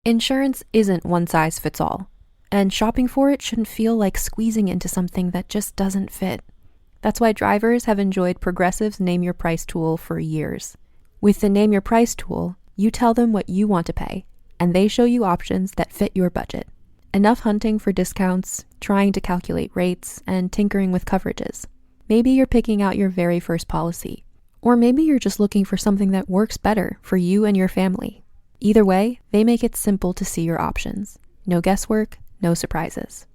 Insurance isn't one size fits all, and shopping for it shouldn't feel like squeezing into something that just doesn't fit. That's why drivers have enjoyed Progressive's Name Your Price tool for years. With the Name Your Price tool, you tell them what you want to pay, and they show you options that fit your budget. Enough hunting for discounts, trying to calculate rates, and tinkering with coverages. Maybe you're picking out your very first policy, or maybe you're just looking for something that works better for you and your family. Either way, they make it simple to see your options. No guesswork, no surprises.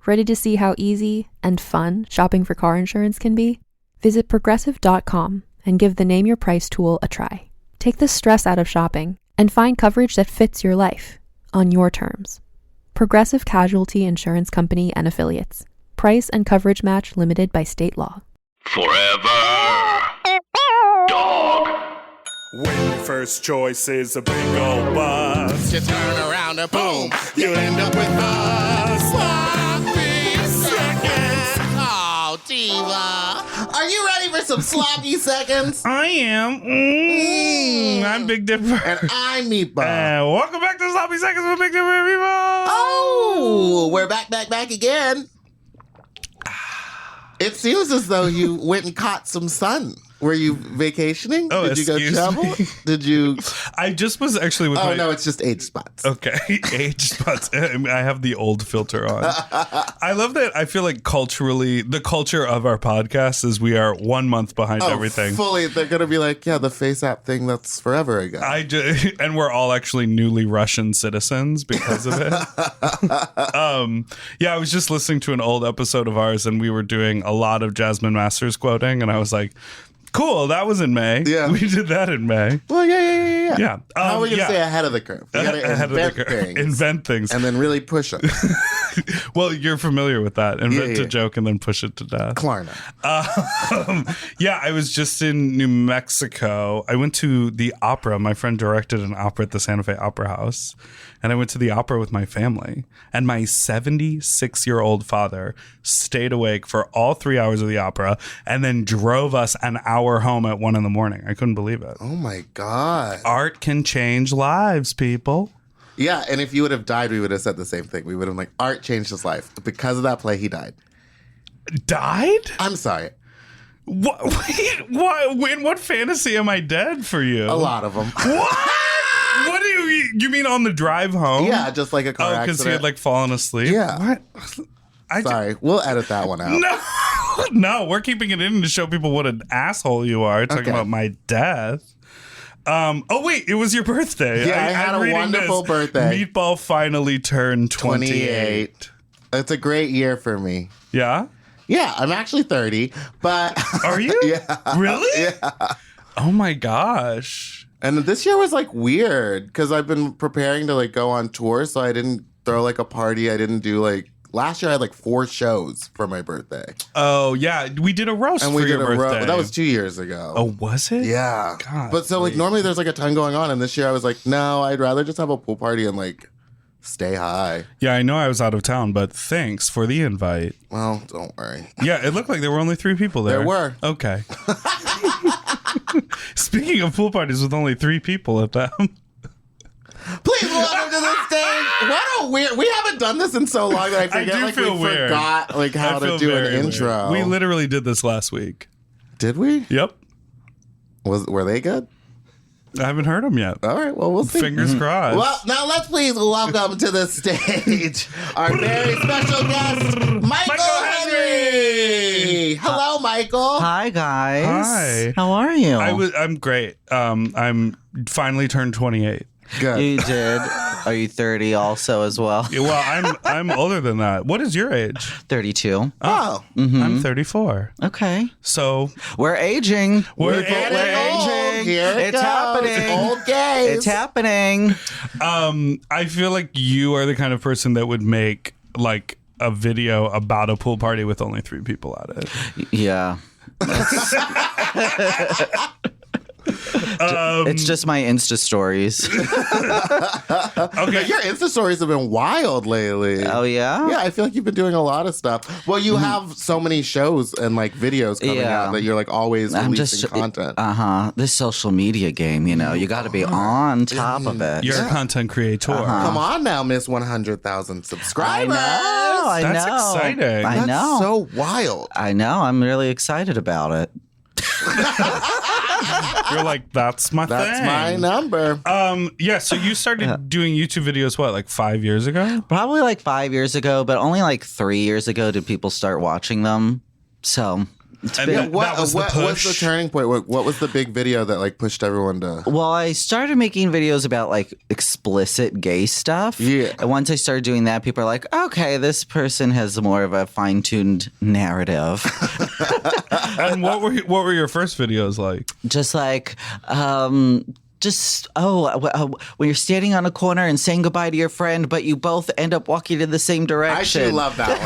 Ready to see how easy and fun shopping for car insurance can be? Visit Progressive.com and give the Name Your Price tool a try. Take the stress out of shopping and find coverage that fits your life on your terms. Progressive Casualty Insurance Company and Affiliates. Price and coverage match limited by state law. Forever Dog. When your first choice is a big old bus, You turn around and boom, you end up with a sloppy seconds. Oh, Diva. Are you ready for some sloppy seconds? I am. I'm Big Dipper. And I'm Meatball. And welcome back to Sloppy Seconds with Big Dipper, people. Oh, we're back again. It seems as though you went and caught some sun. Were you vacationing? Oh, Did you go excuse travel? me. Did you? I just was actually with Oh, no, it's just age spots. Okay, age spots. I have the old filter on. I love that. I feel like culturally, the culture of our podcast is we are 1 month behind everything. Fully, they're going to be like, yeah, the face app thing, that's forever ago. And we're all actually newly Russian citizens because of it. Yeah, I was just listening to an old episode of ours and we were doing a lot of Jasmine Masters quoting and I was like, cool, that was in May. Yeah. We did that in May. Well, yeah. Yeah. How are we going to stay ahead of the curve? We got to Ahead of the invent curve. things. Invent things. And then really push them. Well, you're familiar with that. Invent Yeah. a joke and then push it to death. Klarna. Yeah, I was just in New Mexico. I went to the opera. My friend directed an opera at the Santa Fe Opera House. And I went to the opera with my family. And my 76-year-old father stayed awake for all 3 hours of the opera and then drove us an hour home at 1 a.m. I couldn't believe it. Oh, my God. Art can change lives, people. Yeah, and if you would have died, we would have said the same thing. We would have Art changed his life. Because of that play, he died. Died? I'm sorry. What? Wait, what? In what fantasy am I dead for you? A lot of them. What? What do you mean on the drive home? Yeah, just like a car accident. because he had like fallen asleep. Yeah. What? Sorry, we'll edit that one out. No, we're keeping it in to show people what an asshole you are. Talking about my death. Oh wait, it was your birthday. Yeah, I had a wonderful birthday. Meatball finally turned 28. It's a great year for me. Yeah? Yeah, I'm actually 30, but... Are you? Yeah. Really? Yeah. Oh my gosh. And this year was weird because I've been preparing to go on tour, so I didn't throw a party. I didn't do last year I had 4 shows for my birthday. Oh yeah, we did a roast and we for did your birthday. That was 2 years ago. Oh, was it? Yeah. God. But so normally there's a ton going on, and this year I was no, I'd rather just have a pool party and stay high. Yeah, I know I was out of town, but thanks for the invite. Well, don't worry. Yeah, it looked like there were only 3 people there. There were. Okay. Speaking of pool parties with only 3 people at them. Please welcome to the stage. What a weird. We haven't done this in so long that I forget. I do feel we weird. forgot how to do an intro. Weird. We literally did this last week. Did we? Yep. Were they good? I haven't heard them yet. All right. Well, we'll see. Fingers crossed. Well, now let's please welcome to the stage our very special guest, Michael Henry. Hello, Michael. Hi, guys. Hi. How are you? I'm great. I'm finally turned 28. Good. You did. Are you 30 also as well? Yeah, well, I'm older than that. What is your age? 32. Oh. I'm 34. Okay. So We're aging. We're getting old. aging. Here it It's goes. happening. Old gays. It's happening. I feel like you are the kind of person that would make a video about a pool party with only 3 people at it. Yeah. It's just my Insta stories. Okay. Your Insta stories have been wild lately. Oh, yeah? Yeah, I feel like you've been doing a lot of stuff. Well, you have so many shows and like videos coming out that you're like always releasing content. This social media game, you got to be on top of it. You're a content creator. Come on now, Miss 100,000 subscribers. I know. That's exciting. I That's know. so wild. I know. I'm really excited about it. You're like, that's my thing. That's my number. Yeah, so you started doing YouTube videos, what, like 5 years ago? Probably like 5 years ago, but only like 3 years ago did people start watching them. So And Yeah, that what was the was push. the turning point? What was the big video that like pushed everyone to? Well, I started making videos about like explicit gay stuff. Yeah. And once I started doing that, people are like, okay, this person has more of a fine-tuned narrative. And what were your first videos like? Just like, when you're standing on a corner and saying goodbye to your friend, but you both end up walking in the same I direction. actually love that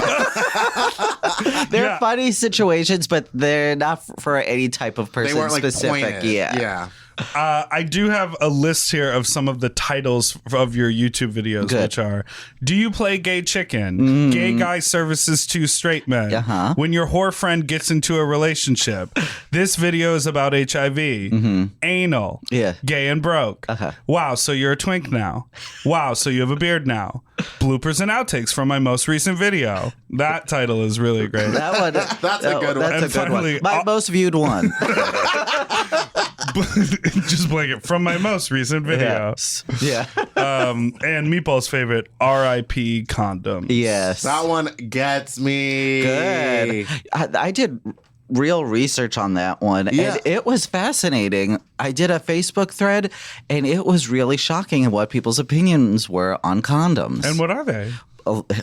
one. They're funny situations, but they're not for any type of person They weren't like specific. pointed. Yeah. I do have a list here of some of the titles of your YouTube videos, Good. which are: Do you play gay chicken? Gay guy services two straight men. Uh-huh. When your whore friend gets into a relationship. This video is about HIV. Anal. Yeah. Gay and broke. Uh-huh. Wow, so you're a twink now. Wow, so you have a beard now. Bloopers and outtakes from my most recent video. That title is really great. That one. That's a good one. That's And a good finally, one. My most viewed one. Just blank it from my most recent video. Yeah. And Meatball's favorite, R.I.P. condoms. Yes. That one gets me. Good. I did real research on that one, Yeah. and it was fascinating. I did a Facebook thread, and it was really shocking what people's opinions were on condoms. And what are they?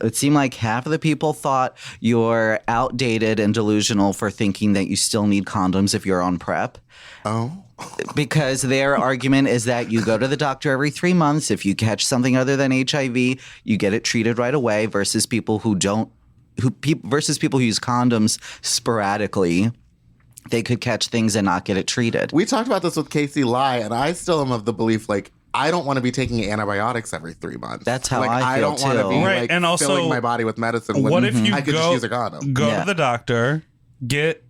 It seemed like half of the people thought you're outdated and delusional for thinking that you still need condoms if you're on PrEP. Oh. Because their argument is that you go to the doctor every 3 months. If you catch something other than HIV, you get it treated right away. Versus people who don't, versus people who use condoms sporadically, they could catch things and not get it treated. We talked about this with Casey Lai, and I still am of the belief like I don't want to be taking antibiotics every 3 months. That's how like, I feel, don't want to too. be Right, like and also, filling my body with medicine. When What if you I could just use a condom? go Yeah. to the doctor, get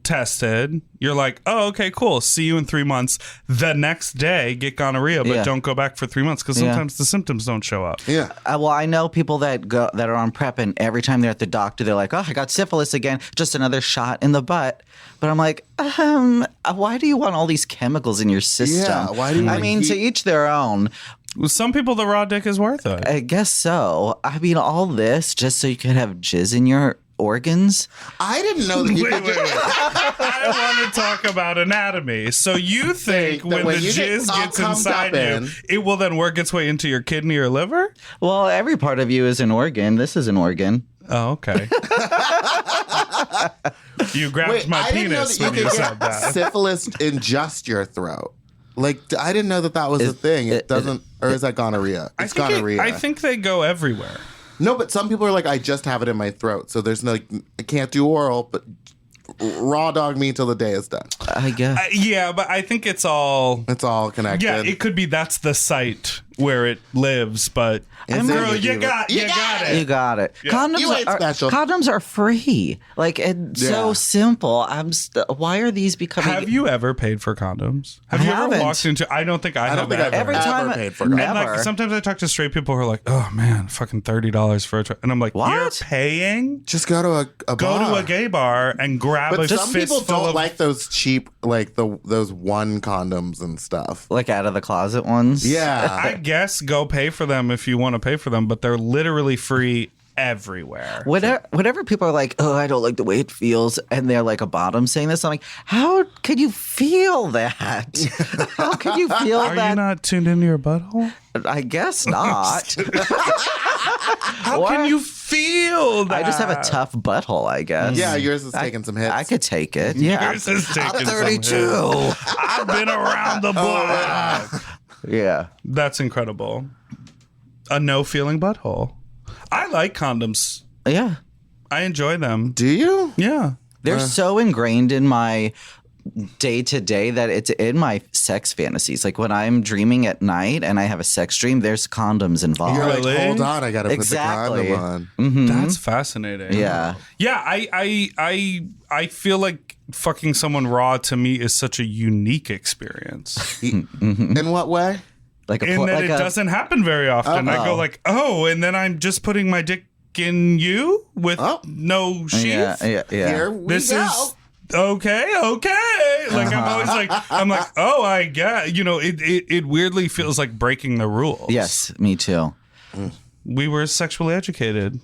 tested, you're like, oh, okay, cool, see you in 3 months. The next day, get gonorrhea, but Yeah. don't go back for 3 months because sometimes the symptoms don't show up. Yeah. Well, I know people that are on PrEP, and every time they're at the doctor, they're like, "Oh, I got syphilis again, just another shot in the butt." But I'm like, why do you want all these chemicals in your system? Yeah, why do you I want mean, heat? to each their own. With some people, the raw dick is worth it. I guess so. I mean, all this just so you could have jizz in your organs. I didn't know that you Wait. I want to talk about anatomy. So you think that when when the you get jizz all gets cummed inside up you, in- it will then work its way into your kidney or liver? Well, every part of you is an organ. This is an organ. Oh, okay. You grabbed Wait, my I didn't know penis that you when you could said get that. syphilis in just your throat. Like, I didn't know that was a thing. It doesn't, or is that gonorrhea? It's gonorrhea. I think they go everywhere. No, but some people are like, I just have it in my throat, so there's no, like, I can't do oral, but raw dog me till the day is done. I guess. Yeah, but I think it's all. It's all connected. Yeah, it could be that's the site where it lives, but Is it? girl, you got You it. got it. Condoms You ain't special. Condoms are free. Like, it's so Yeah. simple. Why are these becoming? Have you ever paid for condoms? Have I you ever haven't. walked into? I don't think I, I have don't think I've ever. Every time paid for I- it. And like Never. sometimes I talk to straight people who are like, "Oh man, fucking $30 for a," and I'm like, What? "You're paying? Just go to a Go bar. to a gay bar and grab But a some people fistful don't of." like those cheap, like those one condoms and stuff. Like out of the closet ones? Yeah. I guess go pay for them if you want to pay for them, but they're literally free everywhere. Whenever people are like, "Oh, I don't like the way it feels," and they're like a bottom saying this, I'm like, how could you feel that? How could you feel Are that? you not tuned into your butthole? I guess not. How Or- can you feel that? I just have a tough butthole, I guess. Yeah, yours is taking some hits. I could take it. Yeah. Yours is taking I'm some 32. hits. I've been around the block. Yeah. That's incredible. A no feeling butthole. I like condoms. Yeah. I enjoy them. Do you? Yeah. They're so ingrained in my day to day that it's in my sex fantasies. Like when I'm dreaming at night and I have a sex dream, there's condoms involved. You're Really? like, hold on, I gotta Exactly. put the condom on. That's fascinating. Yeah. Yeah, I feel like fucking someone raw to me is such a unique experience. In what way? Like In that it doesn't happen very often. I go like, oh, and then I'm just putting my dick in you with no sheath. Yeah. Here we This go. is okay. Like I'm like, oh, I get. It weirdly feels like breaking the rules. Yes, me too. We were sexually educated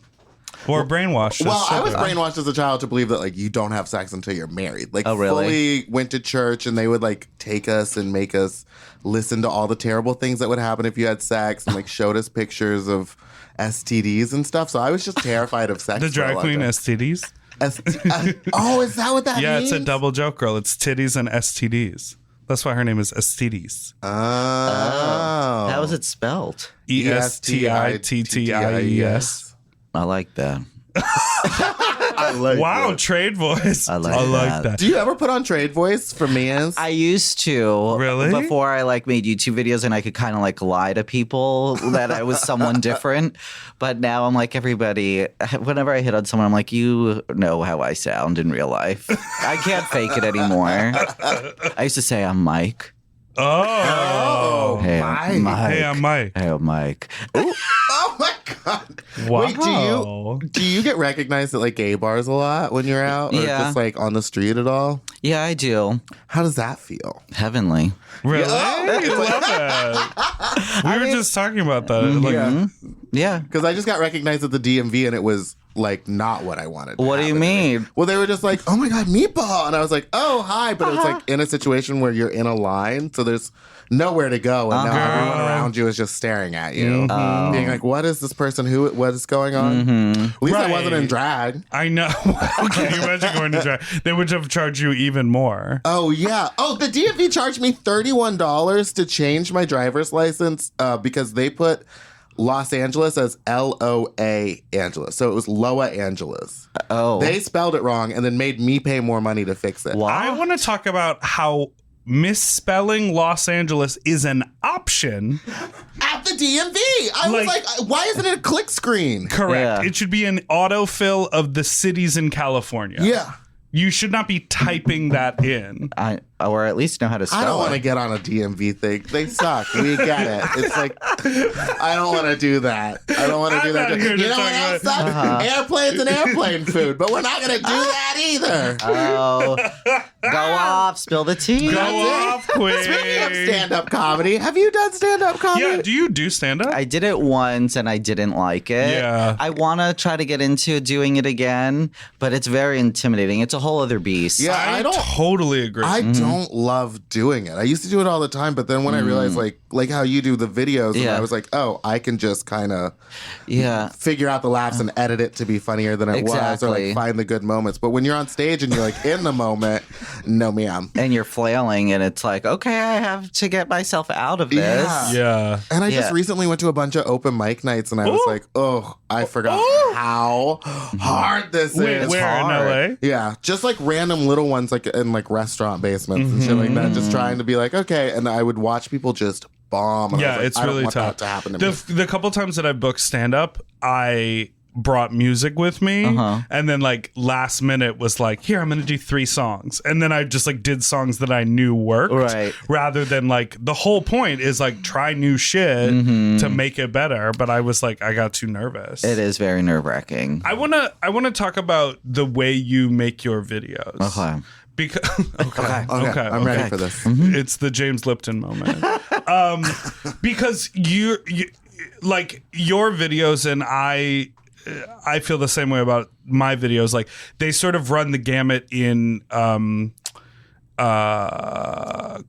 or brainwashed. Well, I was brainwashed as a child to believe that like you don't have sex until you're married. Like, Oh, really? fully went to church and they would like take us and make us listen to all the terrible things that would happen if you had sex, and like showed us pictures of STDs and stuff. So I was just terrified of sex. the for a drag long queen time. STDs. Oh, is that what that Yeah, means? it's a double joke, girl. It's titties and STDs. That's why her name is STDs. Oh. How is it spelled? ESTITTIES. I like that. I like Wow, that. trade voice. I like that. Do you ever put on trade voice for Mia's? I used to. Really? Before I like made YouTube videos and I could kind of like lie to people that I was someone different. But now I'm like everybody, whenever I hit on someone, I'm like, you know how I sound in real life. I can't fake it anymore. I used to say I'm Mike. Oh. Hey, Mike. I'm Mike. Hey, I'm Mike. Hey, I'm Mike. Oh my god! Wow. Wait, do you get recognized at like gay bars a lot when you're out, or Yeah. just like on the street at all? Yeah, I do. How does that feel? Heavenly. Really? Yeah. Love it. We were just talking about that. Like, Yeah. Because I just got recognized at the DMV and it was like not what I wanted. to What do you happen to me. mean? Well, they were just like, "Oh my god, Meatball," and I was like, "Oh hi," but it was like in a situation where you're in a line, so there's nowhere to go, and now everyone around you is just staring at you, being like, "What is this person? What is going on?" At least I wasn't in Right. drag. I know. Can you imagine going to drag? They would have charged you even more. Oh yeah. Oh, the DMV charged me $31 to change my driver's license because they put Los Angeles as LOA Angeles, so it was Loa Angeles. Oh. They spelled it wrong and then made me pay more money to fix it. I want to talk about how misspelling Los Angeles is an option. At the DMV, I was like, why isn't it a click screen? Correct. Yeah. It should be an autofill of the cities in California. Yeah. You should not be typing that in. Or at least know how to spell I don't it. want to get on a DMV thing. They suck. We get it. It's like, I don't want to do that. I don't want to I'm do that. not here You to know talk what else about- sucks? Airplanes and airplane food. But we're not going to do that either. Oh, go off, spill the tea. Go That's it. off, Queen. Speaking of stand-up comedy, have you done stand-up comedy? Yeah, do you do stand up? I did it once and I didn't like it. Yeah. I want to try to get into doing it again, but it's very intimidating. It's a whole other beast. Yeah, I I don't. totally agree. I don't love doing it. I used to do it all the time, but then when I realized, like how you do the videos, and Yeah. I was like, oh, I can just kind of Yeah. figure out the laughs and edit it to be funnier than it was, or Exactly. like find the good moments. But when you're on stage and you're like in the moment, no, ma'am. And you're flailing, and it's like, okay, I have to get myself out of this. Yeah. yeah. And I just Yeah. recently went to a bunch of open mic nights, and I was like, oh, I forgot how hard this Wait, is. where in hard. LA? Yeah, just like random little ones, like in like restaurant basements and shit like that. Just trying to be like, okay, and I would watch people just bomb. And I Yeah, was like, it's I don't really want tough. that to happen to me. The couple times that I booked stand up, I brought music with me, and then like last minute was like, here, I'm gonna do 3 songs, and then I just like did songs that I knew worked, Right. rather than like the whole point is like try new shit to make it better. But I was like, I got too nervous. It is very nerve-wracking. I wanna talk about the way you make your videos. Okay. Because okay, I'm ready for this. It's the James Lipton moment. Because you like your videos, and I feel the same way about my videos. Like they sort of run the gamut in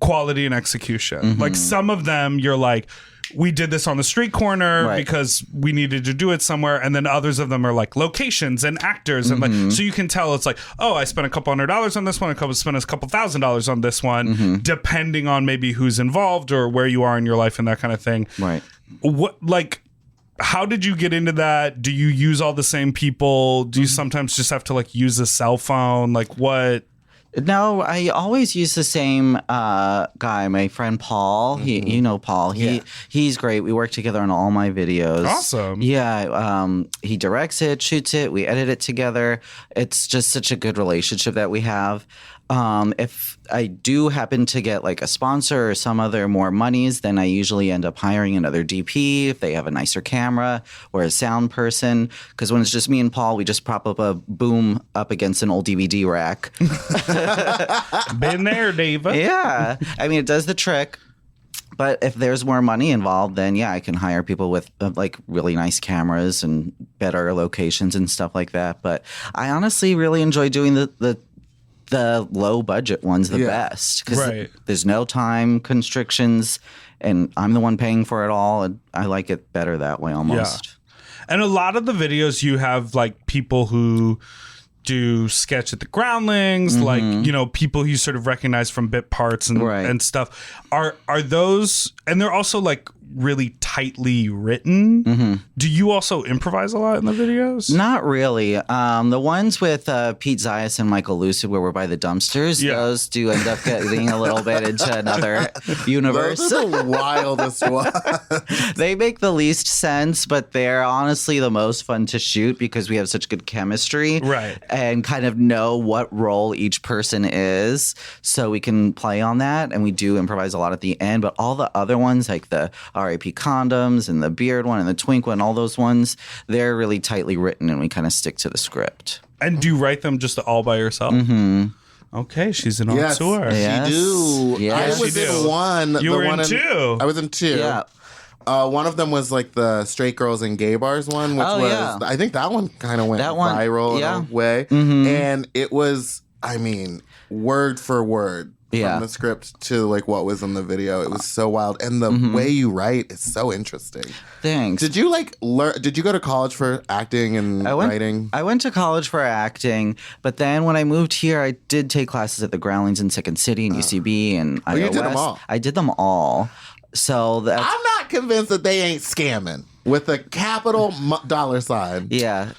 quality and execution. Like some of them you're like, we did this on the street corner Right. because we needed to do it somewhere, and then others of them are like locations and actors, and like so you can tell it's like, oh, I spent a couple $100s on this one, spent a couple $1,000s on this one, depending on maybe who's involved or where you are in your life and that kind of thing. Right. What like? How did you get into that? Do you use all the same people? Do you sometimes just have to like use a cell phone? Like what? No, I always use the same guy, my friend Paul. You know Paul. He's great. We work together on all my videos. Awesome. Yeah. He directs it, shoots it, we edit it together. It's just such a good relationship that we have. If I do happen to get like a sponsor or some other more monies, then I usually end up hiring another DP if they have a nicer camera or a sound person. Because when it's just me and Paul, we just prop up a boom up against an old DVD rack. Been there, David. Yeah. I mean, it does the trick. But if there's more money involved, then yeah, I can hire people with like really nice cameras and better locations and stuff like that. But I honestly really enjoy doing the low budget ones the best because there's no time constrictions and I'm the one paying for it all. And I like it better that way almost. Yeah. And a lot of the videos you have like people who do sketch at the Groundlings, like, you know, people you sort of recognize from bit parts and stuff. Are those, and they're also like really tightly written. Do you also improvise a lot in the videos? Not really. The ones with Pete Zayas and Michael Lucid where we're by the dumpsters, those do end up getting a little bit into another universe. Those are the wildest ones. They make the least sense, but they're honestly the most fun to shoot because we have such good chemistry. Right. And kind of know what role each person is. So we can play on that. And we do improvise a lot at the end. But all the other ones, like the R.I.P. condoms and the beard one and the twink one, all those ones, they're really tightly written and we kind of stick to the script. And do you write them just all by yourself? Okay, she's an auteur. Yes. She do. Yes. I was in one. You were one in two. I was in two. Yeah. One of them was like the straight girls and gay bars one, which was I think that one kind of went viral in a way. And it was, I mean, word for word from the script to like what was in the video. It was so wild. And the way you write is so interesting. Thanks. Did you like learn? Did you go to college for acting and writing? I went to college for acting, but then when I moved here, I did take classes at the Groundlings in Second City and UCB and iOS. You did them all. I did them all. So that's, I'm not convinced that they ain't scamming with a capital dollar sign. Yeah.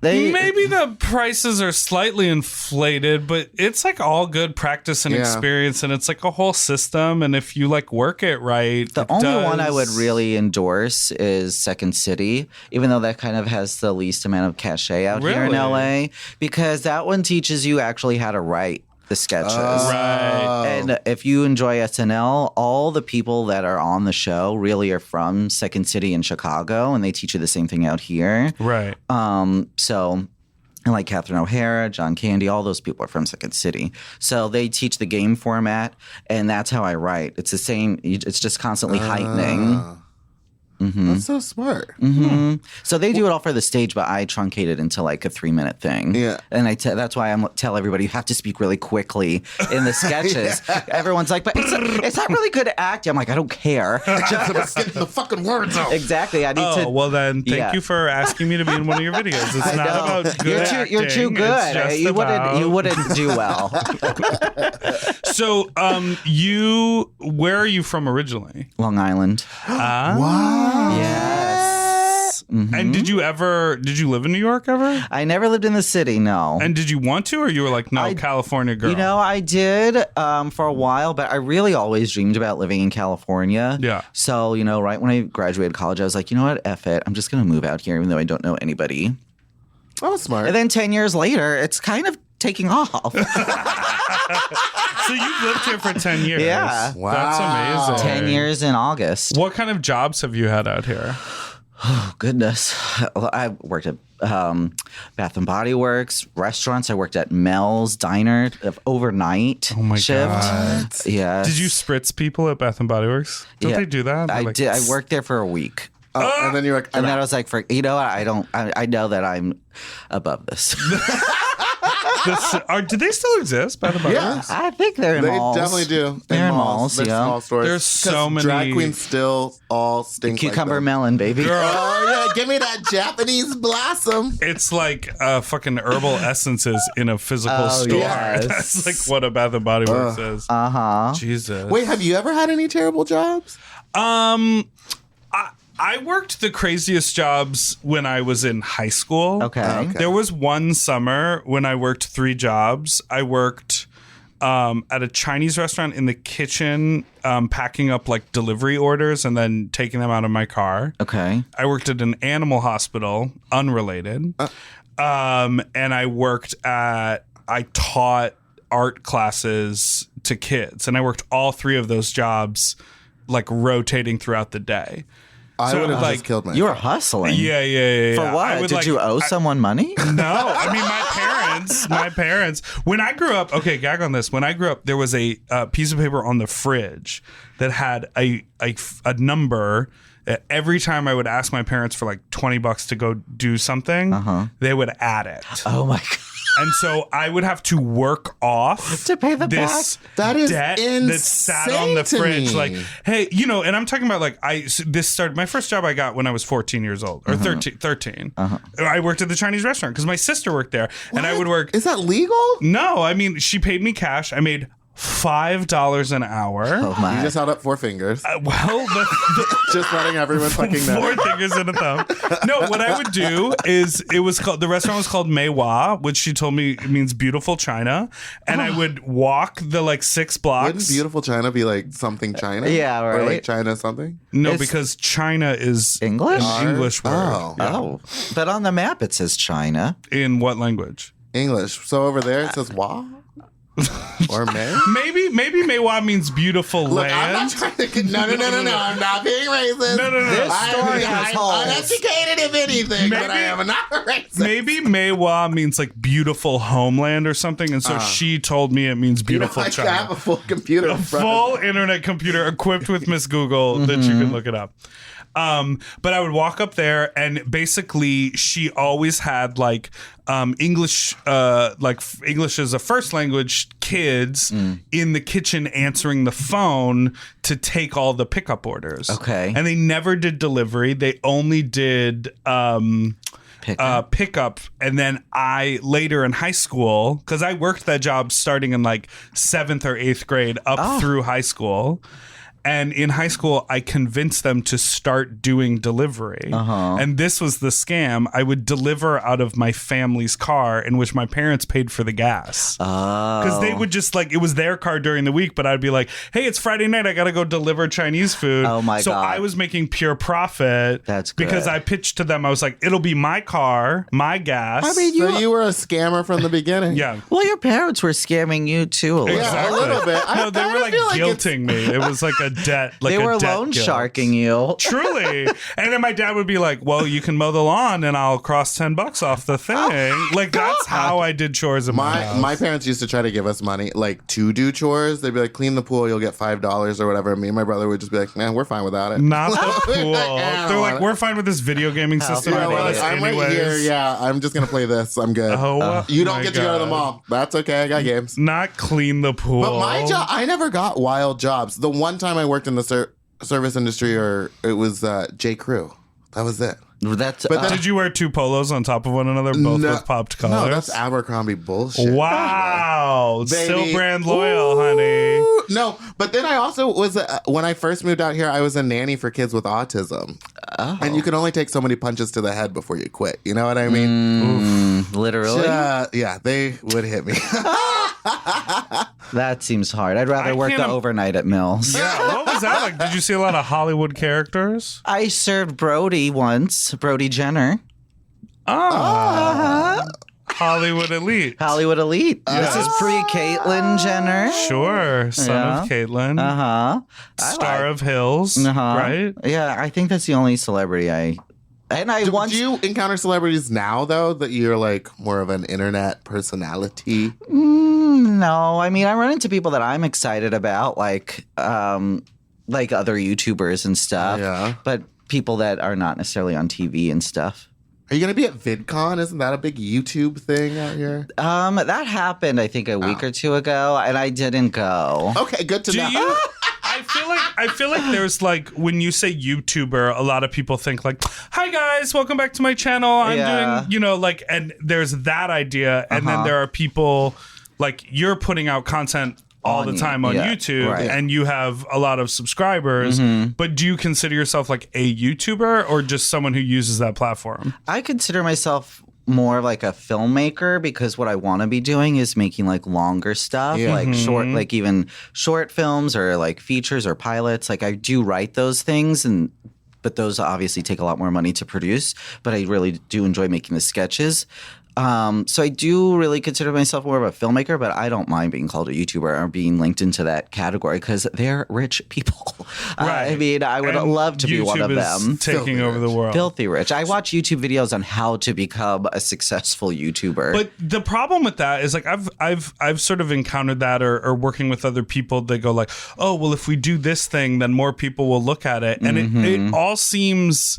Maybe the prices are slightly inflated, but it's like all good practice and experience, and it's like a whole system. And if you like work it right, the only one I would really endorse is Second City, even though that kind of has the least amount of cachet out here in LA, because that one teaches you actually how to write the sketches. Right. And if you enjoy SNL, all the people that are on the show really are from Second City in Chicago, and they teach you the same thing out here. Right. So, and like Catherine O'Hara, John Candy, all those people are from Second City. So they teach the game format, and that's how I write. It's the same. It's just constantly heightening. That's so smart. So they do it all for the stage, but I truncate it into like a 3-minute thing. Yeah. And that's why I tell everybody you have to speak really quickly in the sketches. Everyone's like, but it's not really good acting. I'm like, I don't care. Just get the fucking words out. Exactly. I need to. Well, then thank you for asking me to be in one of your videos. It's not about good acting. You're too good. You wouldn't do well. So, where are you from originally? Long Island. Wow. Yes. And did you live in New York ever? I never lived in the city, no. And did you want to, or you were like, no, California girl? You know, I did for a while, but I really always dreamed about living in California. Yeah. So, you know, right when I graduated college, I was like, you know what, F it. I'm just going to move out here, even though I don't know anybody. Oh, smart. And then 10 years later, it's kind of taking off. So you've lived here for 10 years. Yeah. Wow. That's amazing. 10 years in August. What kind of jobs have you had out here? Oh, goodness. I worked at Bath and Body Works, restaurants. I worked at Mel's Diner overnight. Oh my shift. God. Yeah. Did you spritz people at Bath and Body Works? Don't they do that? I did. I worked there for a week. And then you're like, And then I was like, you know what? I know that I'm above this. Do they still exist, Bath and Body Yeah. Works? I think they're in they malls. definitely do. They're in malls, They're yeah. small stores. There's so 'Cause many- drag queens still all stink Cucumber like them. melon, baby. Oh yeah, give me that Japanese blossom. It's like fucking herbal essences in a physical store. yes. That's like what a Bath and Body Works is. Uh-huh. Jesus. Wait, have you ever had any terrible jobs? I worked the craziest jobs when I was in high school. Okay. There was one summer when I worked 3 jobs. I worked at a Chinese restaurant in the kitchen, packing up like delivery orders and then taking them out of my car. Okay. I worked at an animal hospital, unrelated. And I taught art classes to kids, and I worked all 3 of those jobs like rotating throughout the day. I would have just killed myself. You were hustling. Yeah. For what? Did you owe someone money? No, I mean my parents. When I grew up, okay, gag on this. When I grew up, there was a piece of paper on the fridge that had a number. Every time I would ask my parents for like $20 to go do something, they would add it. Oh my God. And so I would have to work off To pay the this back? That is debt that sat on the insane to fridge. me. Like, hey, and I'm talking about like this started. My first job I got when I was 14 years old or 13. I worked at the Chinese restaurant because my sister worked there, and I would work. Is that legal? No, I mean she paid me cash. I made $5 an hour. Oh my. You just held up 4 fingers. Well, Just letting everyone fucking know. 4 fingers and a thumb. No, what I would do is the restaurant was called Mei Hua, which she told me means beautiful China, and I would walk the like 6 blocks. Wouldn't beautiful China be like something China? Yeah, Or like right. China something? No, It's- because China is English? an English word. Oh. Oh. But on the map it says China. In what language? English. So over there it says Wa? Or May? Maybe Mei Hua means beautiful Look, I'm land. not trying to get... No. I'm not being racist. No. This story I'm has holes. uneducated, if anything, but I Maybe- am not racist. Maybe Mei Hua means like beautiful homeland or something, and so she told me it means beautiful I China. have a full computer in front of Full internet computer equipped with Miss Google that you can look it up. But I would walk up there, and basically she always had like English as a first language kids in the kitchen answering the phone to take all the pickup orders. Okay. And they never did delivery. They only did pickup. And then I later in high school, because I worked that job starting in like 7th or 8th grade up through high school. And in high school, I convinced them to start doing delivery. And this was the scam. I would deliver out of my family's car, in which my parents paid for the gas. Because they would just like, it was their car during the week, but I'd be like, hey, it's Friday night. I got to go deliver Chinese food. Oh my so God. I was making pure profit. That's good. Because I pitched to them. I was like, it'll be my car, my gas. I mean, So you were a scammer from the beginning. yeah. Well, your parents were scamming you too a little. Yeah, a little bit. No, they I were like feel like it's- guilting me. It was like a debt. Like They a were debt loan guilt. sharking you. Truly. And then my dad would be like, well, you can mow the lawn and I'll cross $10 off the thing. Like, that's how I did chores in my house. My parents used to try to give us money, like, to do chores. They'd be like, clean the pool, you'll get $5 or whatever. And me and my brother would just be like, man, we're fine without it. Not the pool. I don't They're want like, it. we're fine with this video gaming system. Yeah, I we're bought like, us I'm anyways. right here. Yeah, I'm just going to play this. I'm good. Oh, You don't my get to go to the God. mall. That's okay. I got games. Not clean the pool. But my job, I never got wild jobs. The one time I worked in the service industry, or it was J. Crew. That was it. That's But then- Did you wear 2 polos on top of one another, both No. with popped collars? No, that's Abercrombie bullshit. Wow. Baby. Still brand loyal, Ooh. honey. No, but then I also was, when I first moved out here, I was a nanny for kids with autism. Oh. And you could only take so many punches to the head before you quit. You know what I mean? literally. Yeah, they would hit me. That seems hard. I'd rather I work can't the overnight at Mills. Yeah, what was that like? Did you see a lot of Hollywood characters? I served Brody once, Brody Jenner. Hollywood elite. Hollywood Elite. This is pre-Caitlyn Jenner. Sure, son Yeah. of Caitlyn, Uh-huh. star of Hills, right? Yeah, I think that's the only celebrity I once Do you encounter celebrities now, though, that you're like more of an internet personality? No, I mean I run into people that I'm excited about, like other YouTubers and stuff. Yeah. But people that are not necessarily on TV and stuff. Are you going to be at VidCon? Isn't that a big YouTube thing out here? That happened I think a week or two ago, and I didn't go. Okay, good to Do know. you? I feel like there's like when you say YouTuber, a lot of people think like, "Hi guys, welcome back to my channel. I'm Yeah. doing, like," and there's that idea, and then there are people like you're putting out content all the time on YouTube, right. and you have a lot of subscribers. But do you consider yourself like a YouTuber or just someone who uses that platform? I consider myself more like a filmmaker because what I want to be doing is making like longer stuff, like short, like even short films or like features or pilots. Like I do write those things but those obviously take a lot more money to produce, but I really do enjoy making the sketches. So I do really consider myself more of a filmmaker, but I don't mind being called a YouTuber or being linked into that category because they're rich people. Right. I mean, I would love to be one of them. Taking over the world. Filthy rich. I watch YouTube videos on how to become a successful YouTuber. But the problem with that is like I've sort of encountered that or working with other people. They go like, oh, well, if we do this thing, then more people will look at it, and it all seems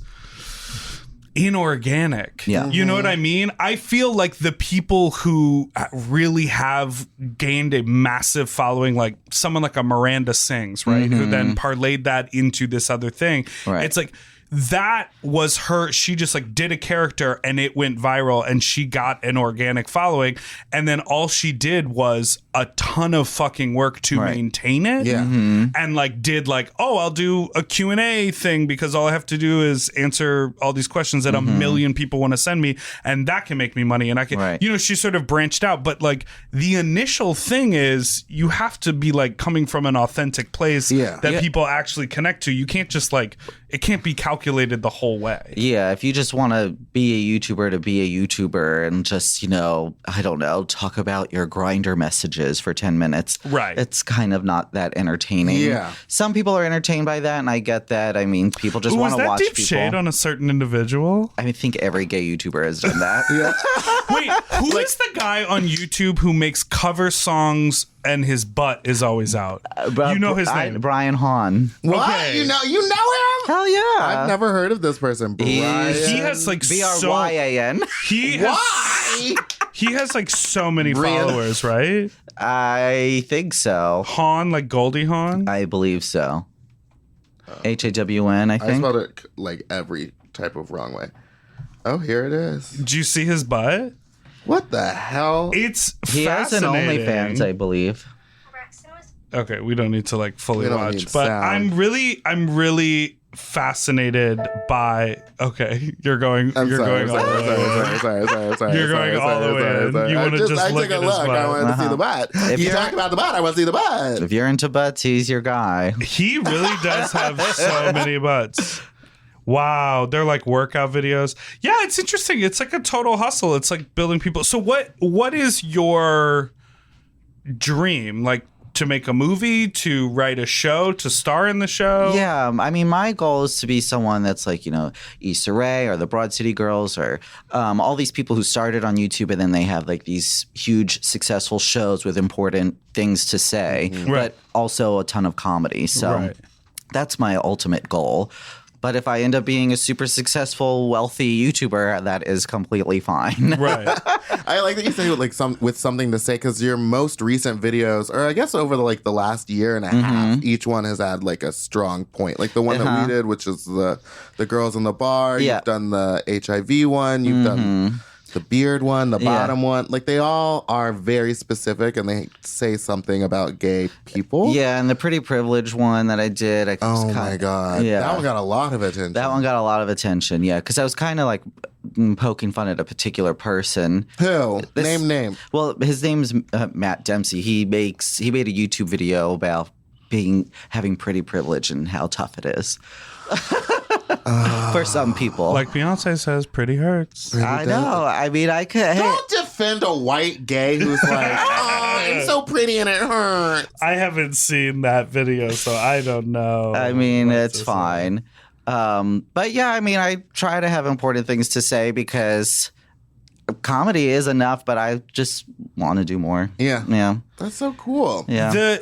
inorganic. Yeah. You know what I mean? I feel like the people who really have gained a massive following, like someone like a Miranda Sings, right? Who then parlayed that into this other thing. Right. It's like that was her. She just like did a character and it went viral and she got an organic following. And then all she did was a ton of fucking work to maintain it. Yeah. And like did like, oh, I'll do a Q&A thing because all I have to do is answer all these questions that a million people want to send me. And that can make me money. And I can, you know, she sort of branched out. But like the initial thing is you have to be like coming from an authentic place that people actually connect to. You can't just like, it can't be calculated the whole way. Yeah, if you just want to be a YouTuber to be a YouTuber and just, you know, I don't know, talk about your Grindr messages for 10 minutes. Right. It's kind of not that entertaining. Yeah. Some people are entertained by that, and I get that. I mean, people just want to watch deep people. shade on a certain individual? I think every gay YouTuber has done that. Wait, who is the guy on YouTube who makes cover songs and his butt is always out? You know his name. Brian Hahn. What? Okay. You know him? Hell yeah. I've never heard of this person. Brian. He has like B-R-Y-A-N. He has like so many Brian. followers, right? I think so. Han, like Goldie Hawn. I believe so. H-A-W-N, I I think. spelled it like every type of wrong way. Oh, here it is. Do you see his butt? What the hell? It's He has an fascinating. OnlyFans, I believe. Okay, we don't need to like fully We don't watch, need but sound. I'm really fascinated by. Okay, you're going all the way. You're going all the way in. You wanna just I look took at a his look. butt. I wanted to see the butt. If You you're- talked about the butt. I want to see the butt. If you're into butts, he's your guy. He really does have so many butts. Wow, they're like workout videos. Yeah, it's interesting. It's like a total hustle. It's like building people. So what is your dream? Like to make a movie, to write a show, to star in the show? Yeah, I mean, my goal is to be someone that's like, you know, Issa Rae or the Broad City Girls or all these people who started on YouTube and then they have like these huge successful shows with important things to say, but also a ton of comedy. So that's my ultimate goal. But if I end up being a super successful, wealthy YouTuber, that is completely fine. Right. I like that you say with something to say because your most recent videos, or I guess over the last year and a half, each one has had like a strong point. Like the one that we did, which is the girls in the bar. Yeah. You've done the HIV one. You've done the beard one, the bottom one. Like they all are very specific and they say something about gay people. Yeah, and the Pretty Privileged one that I did. Oh my God. Yeah. That one got a lot of attention. That one got a lot of attention, yeah, because I was kind of like poking fun at a particular person. Who? Name. Well, his name's Matt Dempsey. He made a YouTube video about having pretty privilege and how tough it is for some people. Like Beyonce says, pretty hurts. I know. I mean, I could. Don't defend a white gay who's like, oh, it's so pretty and it hurts. I haven't seen that video, so I don't know. I mean, what it's to fine. But yeah, I mean, I try to have important things to say because comedy is enough, but I just want to do more. Yeah. Yeah. That's so cool. Yeah.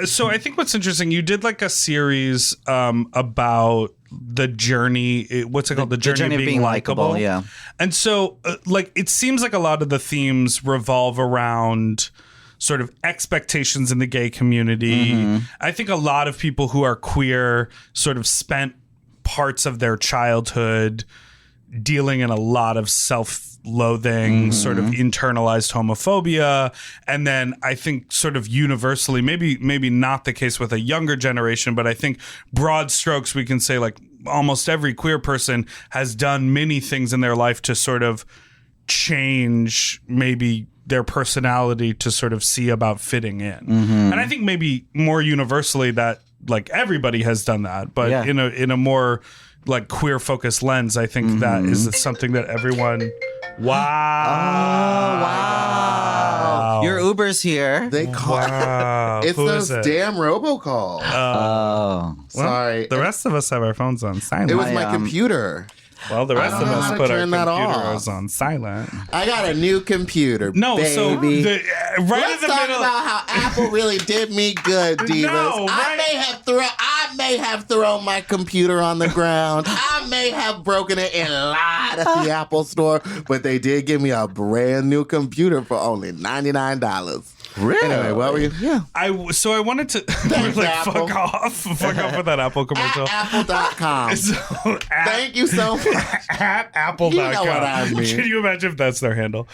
So I think what's interesting, you did like a series about the journey. What's it called? The journey of being likable. Yeah. And so, like, it seems like a lot of the themes revolve around sort of expectations in the gay community. I think a lot of people who are queer sort of spent parts of their childhood dealing in a lot of self-loathing, sort of internalized homophobia. And then I think sort of universally, maybe not the case with a younger generation, but I think broad strokes, we can say like almost every queer person has done many things in their life to sort of change maybe their personality to sort of see about fitting in. And I think maybe more universally that like everybody has done that, but in a more like queer focused lens, I think that is something that everyone. Wow. Your Uber's here. They call it's Who those is it? damn robocalls. Sorry. The rest of us have our phones on silent. It was my computer. Well, the rest of know us how to put our turn that computers off. on silent. I got a new computer. No, baby. so right Let's in the talk middle. about how Apple really did me good, divas. No, I may have thrown my computer on the ground. I may have broken it in line at the Apple store, but they did give me a brand new computer for only $99. Really? Anyway, what were you? Yeah. I wanted to Thanks, Apple. fuck off with that Apple commercial. At apple.com. So, Thank you so much. at apple.com. You know what I mean. Can you imagine if that's their handle?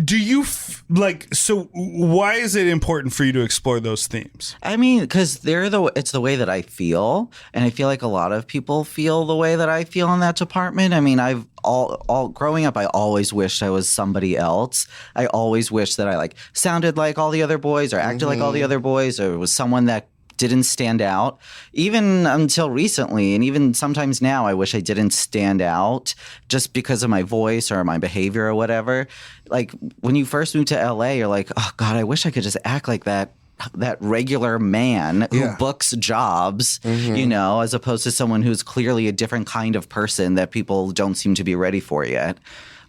Do you so why is it important for you to explore those themes? I mean, because it's the way that I feel, and I feel like a lot of people feel the way that I feel in that department. I mean, I've all growing up, I always wished I was somebody else. I always wished that I like sounded like all the other boys, or acted like all the other boys, or was someone that didn't stand out. Even until recently, and even sometimes now, I wish I didn't stand out just because of my voice or my behavior or whatever. Like when you first moved to LA, you're like, oh God, I wish I could just act like that regular man who books jobs, you know, as opposed to someone who's clearly a different kind of person that people don't seem to be ready for yet.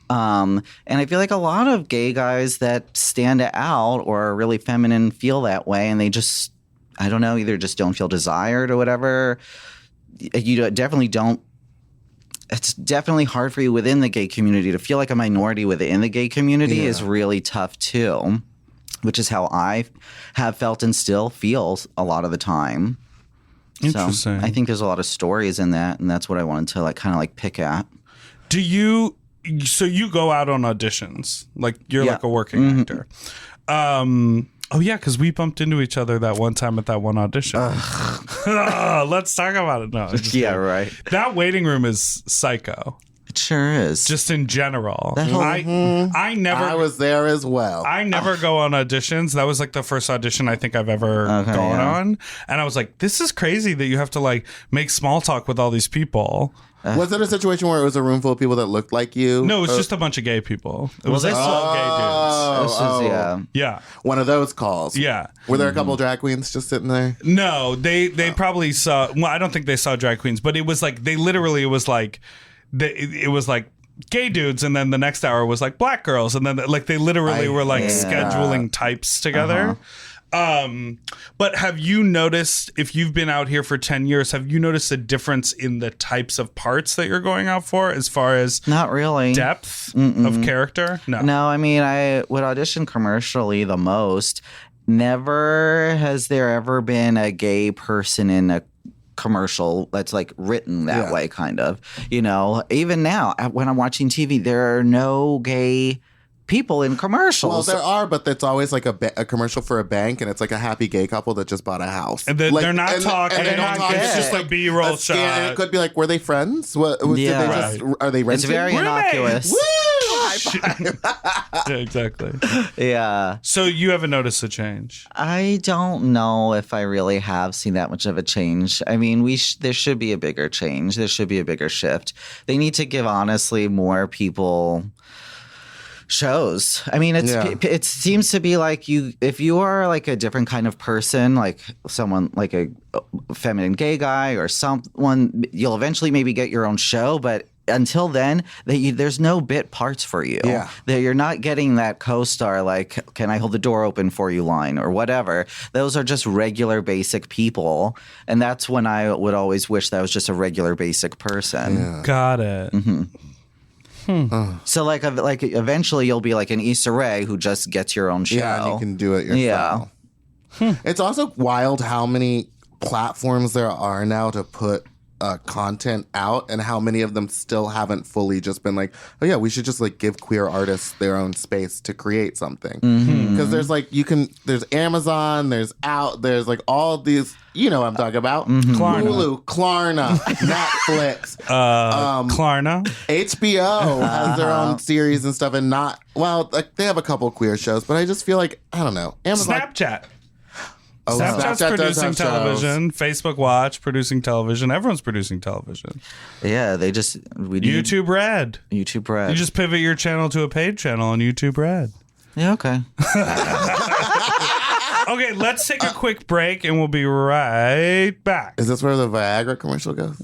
And I feel like a lot of gay guys that stand out or are really feminine feel that way, and they just, I don't know, either just don't feel desired or whatever. You definitely don't. It's definitely hard for you within the gay community to feel like a minority within the gay community is really tough too, which is how I have felt and still feel a lot of the time. Interesting. So I think there's a lot of stories in that, and that's what I wanted to like kind of like pick at. So you go out on auditions, like you're like a working actor. Oh yeah, because we bumped into each other that one time at that one audition. Let's talk about it. No, Right. That waiting room is psycho. It sure is. Just in general. I was there as well. I never go on auditions. That was like the first audition I think I've ever gone on. And I was like, this is crazy that you have to like make small talk with all these people. Was it a situation where it was a room full of people that looked like you? No, it was just a bunch of gay people. It was like this- all gay This is, dudes. Yeah. One of those calls. Yeah. Were there a couple of drag queens just sitting there? No, they probably saw. Well, I don't think they saw drag queens, but it was like it was like gay dudes, and then the next hour was like black girls, and then like they literally were like scheduling types together. But have you noticed, if you've been out here for 10 years, have you noticed a difference in the types of parts that you're going out for as far as not really depth of character? No, I mean, I would audition commercially the most. Never has there ever been a gay person in a commercial that's like written that way, kind of. You know, even now when I'm watching TV, there are no gay people in commercials. Well, there are, but it's always like a commercial for a bank, and it's like a happy gay couple that just bought a house. And they're not talking. And they don't talk. It's just a B-roll a shot. And it could be like, were they friends? What, did they just, are they renting? It's very innocuous. Woo! High five. Yeah, exactly. Yeah. So you haven't noticed a change? I don't know if I really have seen that much of a change. I mean, there should be a bigger change. There should be a bigger shift. They need to give, honestly, more people shows. I mean, it seems to be like if you are like a different kind of person, like someone like a feminine gay guy or someone, you'll eventually maybe get your own show, but until then, there's no bit parts for you. Yeah. You're not getting that co-star like, can I hold the door open for you line or whatever. Those are just regular basic people. And that's when I would always wish that I was just a regular basic person. Yeah. Got it. Mm-hmm. So like eventually you'll be like an Issa Rae who just gets your own show. Yeah, and you can do it yourself. Yeah. It's also wild how many platforms there are now to put content out, and how many of them still haven't fully just been like, oh yeah, we should just like give queer artists their own space to create something. Because there's like there's Amazon, there's like all these, you know what I'm talking about. Hulu, Klarna, Netflix, Klarna, HBO has their own series and stuff, and like they have a couple queer shows, but I just feel like, I don't know, Amazon, Snapchat. Oh, Snapchat's Snapchat does producing have television. Facebook Watch producing television. Everyone's producing television. Yeah, we do YouTube Red. YouTube Red. You just pivot your channel to a paid channel on YouTube Red. Yeah, okay. Okay, let's take a quick break and we'll be right back. Is this where the Viagra commercial goes?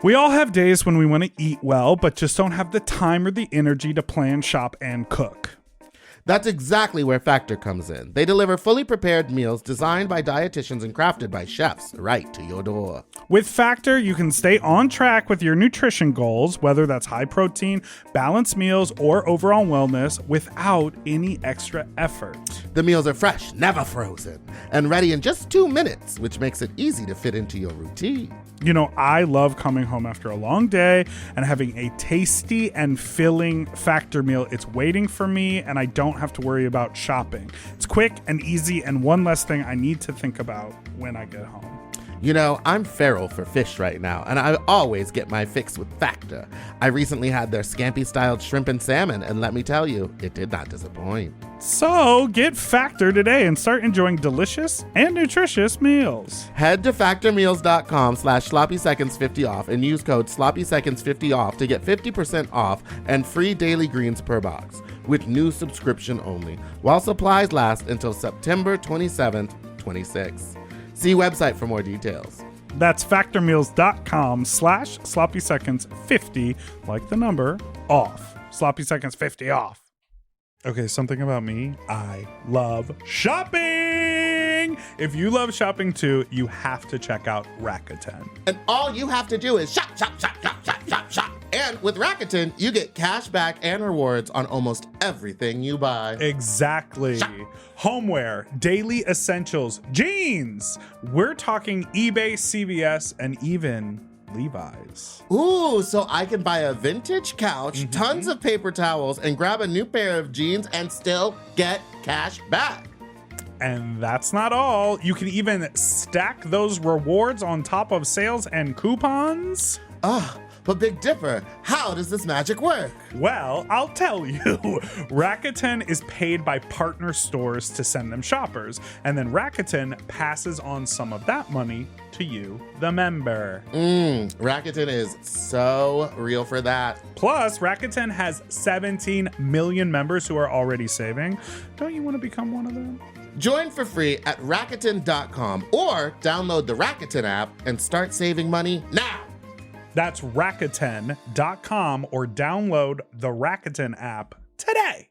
We all have days when we want to eat well, but just don't have the time or the energy to plan, shop, and cook. That's exactly where Factor comes in. They deliver fully prepared meals designed by dietitians and crafted by chefs right to your door. With Factor, you can stay on track with your nutrition goals, whether that's high protein, balanced meals, or overall wellness, without any extra effort. The meals are fresh, never frozen, and ready in just 2 minutes, which makes it easy to fit into your routine. You know, I love coming home after a long day and having a tasty and filling Factor meal. It's waiting for me, and I don't have to worry about shopping. It's quick and easy, and one less thing I need to think about when I get home. You know, I'm feral for fish right now, and I always get my fix with Factor. I recently had their scampi-styled shrimp and salmon, and let me tell you, it did not disappoint. So get Factor today and start enjoying delicious and nutritious meals. Head to factormeals.com/sloppyseconds50 off and use code sloppyseconds50 off to get 50% off and free daily greens per box with new subscription only, while supplies last until September 27th, 26. See website for more details. That's factormeals.com/sloppyseconds50, like the number, off. Sloppy Seconds 50 off. Okay, something about me. I love shopping. If you love shopping too, you have to check out Rakuten. And all you have to do is shop, shop, shop, shop, shop, shop, shop. And with Rakuten, you get cash back and rewards on almost everything you buy. Exactly. Shop. Homeware, daily essentials, jeans. We're talking eBay, CVS, and even Levi's. Ooh, so I can buy a vintage couch, tons of paper towels, and grab a new pair of jeans and still get cash back. And that's not all. You can even stack those rewards on top of sales and coupons. But Big Dipper, how does this magic work? Well, I'll tell you. Rakuten is paid by partner stores to send them shoppers, and then Rakuten passes on some of that money to you, the member. Rakuten is so real for that. Plus, Rakuten has 17 million members who are already saving. Don't you want to become one of them? Join for free at Rakuten.com or download the Rakuten app and start saving money now. That's Rakuten.com or download the Rakuten app today.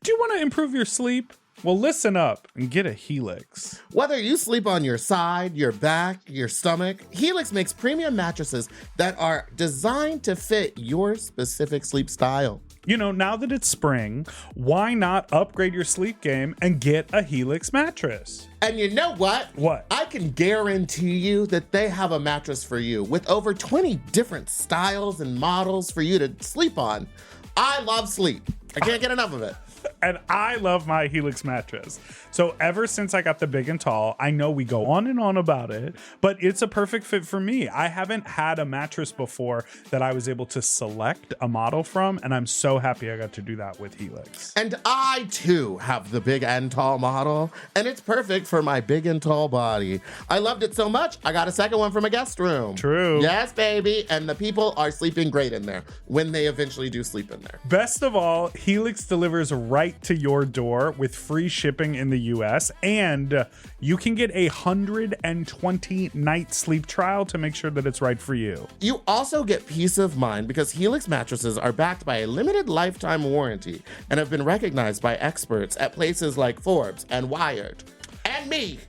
Do you want to improve your sleep? Well, listen up and get a Helix. Whether you sleep on your side, your back, your stomach, Helix makes premium mattresses that are designed to fit your specific sleep style. You know, now that it's spring, why not upgrade your sleep game and get a Helix mattress? And you know what? What? I can guarantee you that they have a mattress for you with over 20 different styles and models for you to sleep on. I love sleep. I can't get enough of it. And I love my Helix mattress. So ever since I got the big and tall, I know we go on and on about it, but it's a perfect fit for me. I haven't had a mattress before that I was able to select a model from, and I'm so happy I got to do that with Helix. And I too have the big and tall model, and it's perfect for my big and tall body. I loved it so much, I got a second one from a guest room. True. Yes, baby. And the people are sleeping great in there when they eventually do sleep in there. Best of all, Helix delivers right to your door with free shipping in the US, and you can get a 120-night sleep trial to make sure that it's right for you. You also get peace of mind because Helix mattresses are backed by a limited lifetime warranty and have been recognized by experts at places like Forbes and Wired and me.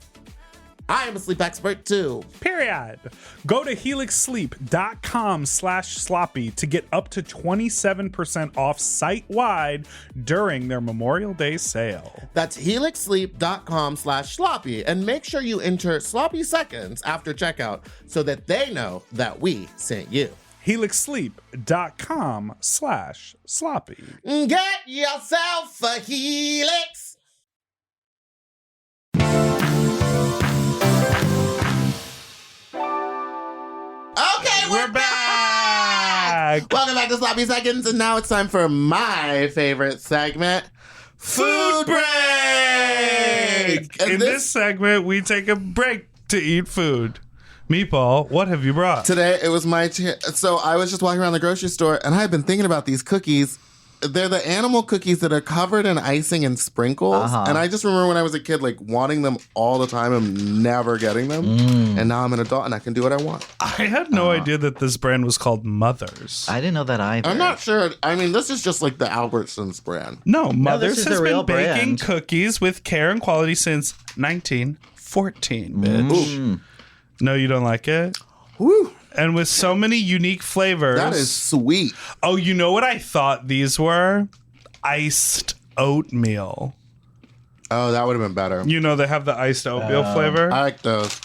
I am a sleep expert too. Period. Go to helixsleep.com/sloppy to get up to 27% off site-wide during their Memorial Day sale. That's helixsleep.com/sloppy, and make sure you enter sloppy seconds after checkout so that they know that we sent you. helixsleep.com/sloppy. Get yourself a Helix. Okay, we're back. Welcome back to Sloppy Seconds, and now it's time for my favorite segment, Food Break. In this segment, we take a break to eat food. Meatball, what have you brought? Today, it was my so I was just walking around the grocery store, and I had been thinking about these cookies. They're the animal cookies that are covered in icing and sprinkles. And I just remember when I was a kid, like, wanting them all the time and never getting them. And now I'm an adult and I can do what I want. I had no idea that this brand was called Mothers. I didn't know that either. I'm not sure. I mean, this is just like the Albertsons brand. No, Mothers this is has the been real baking brand. cookies with care and quality since 1914, bitch. No, you don't like it? Woo. And with so many unique flavors. That is sweet. Oh, you know what I thought these were? Iced oatmeal. Oh, that would have been better. You know they have the iced oatmeal flavor? I like those.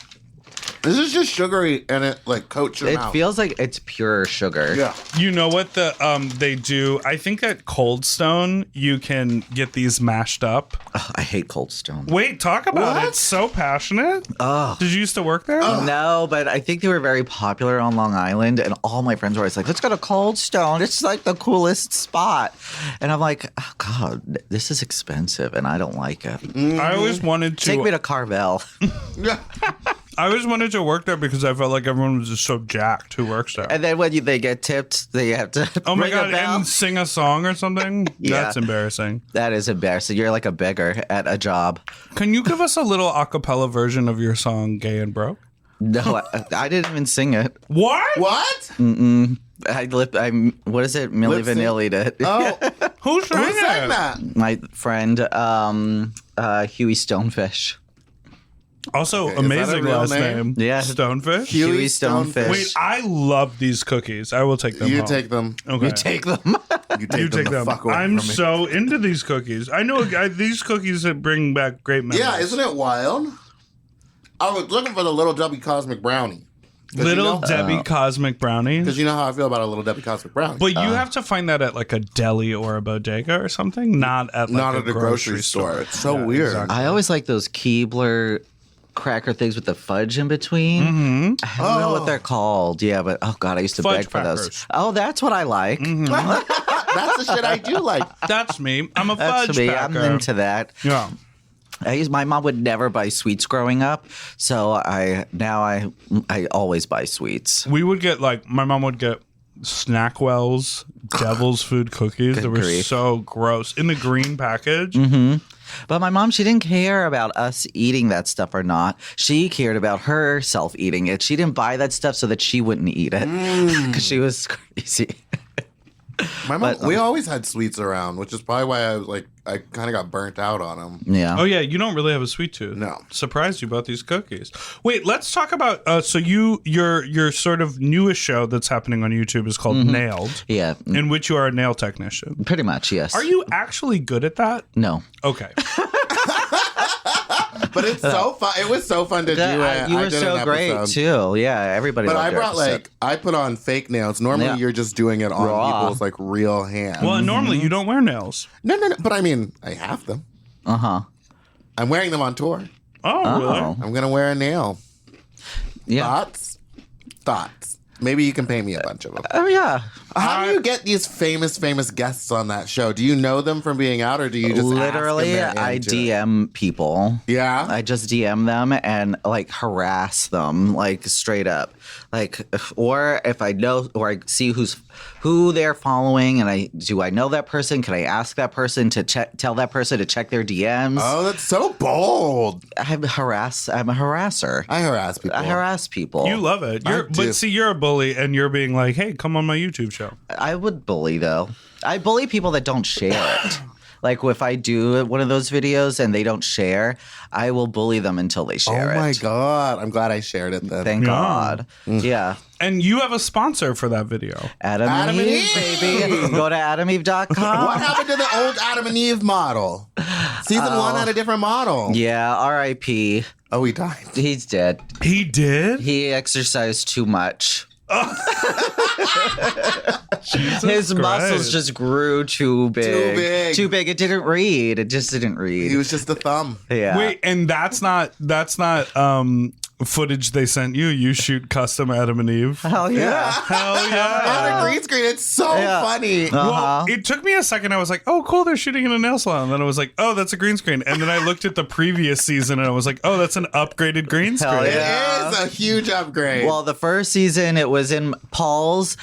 This is just sugary and it like coats your It mouth. feels like it's pure sugar. Yeah. You know what they do? I think at Cold Stone you can get these mashed up. Ugh, I hate Cold Stone. Wait, talk about What? it. It's so passionate. Oh. Did you used to work there? No, but I think they were very popular on Long Island, and all my friends were always like, let's go to Cold Stone. It's like the coolest spot. And I'm like, oh, God, this is expensive, and I don't like it. I always wanted to Take me to Carvel. I always wanted to work there because I felt like everyone was just so jacked who works there. And then when they get tipped, they have to Oh my ring god, a bell. and sing a song or something? Yeah. That's embarrassing. That is embarrassing. You're like a beggar at a job. Can you give us a little a cappella version of your song Gay and Broke? No, I didn't even sing it. What? What? What is it? Milli Lip sync? Vanilli'd it. Oh, Who sang who it? sang that? My friend, Huey Stonefish. Also, Okay, is that a amazing real last name? name. Yeah. Stonefish? Huey Stonefish. Wait, I love these cookies. I will take them You home. take them. Okay. You take them. You take You them take the them. fuck away I'm from me. so into these cookies. I know these cookies that bring back great memories. Yeah, isn't it wild? I was looking for the Little Debbie Cosmic Brownie. Little Debbie Cosmic Brownies. Because you know how I feel about a Little Debbie Cosmic Brownie. But you have to find that at like a deli or a bodega or something, not at like Not a at a grocery store. It's so weird. exactly. I always like those Keebler cracker things with the fudge in between. Mm-hmm. I don't know what they're called. Yeah, but oh god, I used to Fudge beg for those. crackers. Oh, that's what I like. That's the shit I do like. That's me. I'm a That's fudge me. packer. I'm into that. Yeah. My mom would never buy sweets growing up, so I always buy sweets. We would get like my mom would get Snackwell's Devil's Food cookies that were grief. so gross in the green package. But my mom, she didn't care about us eating that stuff or not. She cared about herself eating it. She didn't buy that stuff so that she wouldn't eat it because she was crazy. My mom, we always had sweets around, which is probably why I kind of got burnt out on them. Yeah. Oh yeah, you don't really have a sweet tooth. No. Surprised you about these cookies. Wait, let's talk about so your sort of newest show that's happening on YouTube is called Nailed, Yeah. in which you are a nail technician. Pretty much, yes. Are you actually good at that? No. Okay. But it's so fun. It was so fun to do it. You I were did so an great episode. too. Yeah, everybody. But loved I your brought episode. I put on fake nails. Normally Yeah. you're just doing it on Raw. people's like real hands. Well, normally you don't wear nails. No. But I mean, I have them. I'm wearing them on tour. Oh, really? I'm gonna wear a nail. Yeah. Thoughts. Maybe you can pay me a bunch of them. Oh yeah. How do you get these famous guests on that show? Do you know them from being out, or do you just Literally, ask I into it? DM people. Yeah. I just DM them and like harass them, like straight up, like, or if I know or I see who they're following, and I know that person? Can I ask that person to tell that person to check their DMs? Oh, that's so bold. I'm a harasser. I harass people. I harass people. You love it. I do. But see, you're a bully, and you're being like, "Hey, come on my YouTube show." I would bully though. I bully people that don't share it. Like if I do one of those videos and they don't share, I will bully them until they share it. Oh my God. I'm glad I shared it then. Thank God. Yeah. And you have a sponsor for that video. Adam and Eve, baby. Go to adameve.com. What happened to the old Adam and Eve model? Season 1 had a different model. Yeah, R.I.P. Oh, he died. He's dead. He did? He exercised too much. Jesus His Christ. muscles just grew too big. Too big. It didn't read. It just didn't read. He was just a thumb. Yeah. Wait, and that's not footage they sent you. You shoot custom Adam and Eve. Hell yeah. Hell yeah. On a green screen. It's so funny. Well, it took me a second. I was like, oh, cool, they're shooting in a nail salon. And then I was like, oh, that's a green screen. And then I looked at the previous season and I was like, oh, that's an upgraded green screen. Hell yeah. It is a huge upgrade. Well, the first season, it was in Paul's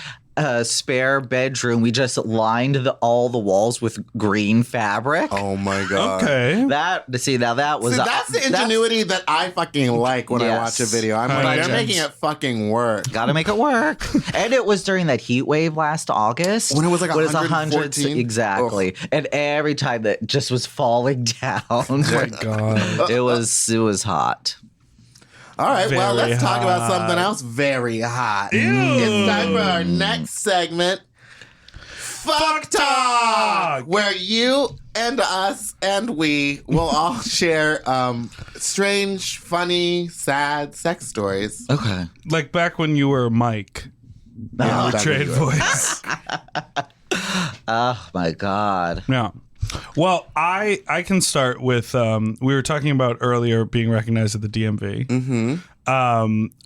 spare bedroom. We just lined all the walls with green fabric. Oh my God. Okay. That was See, that's the ingenuity that I fucking like when I watch a video. I'm like, they're making it fucking work. Gotta make it work. And it was during that heat wave last August. When it was like 114? 114? Exactly. Ugh. And every time that just was falling down. Oh my God. It was hot. All right, well, Very let's talk about hot. something else very hot. Ew. It's time for our next segment, Fuck Talk, where you and us and we will all share strange, funny, sad sex stories. Okay. Like back when you were Mike. Yeah, Your back trade when you were- voice. Oh my God. Yeah. Well, I can start with we were talking about earlier being recognized at the DMV. Mm-hmm.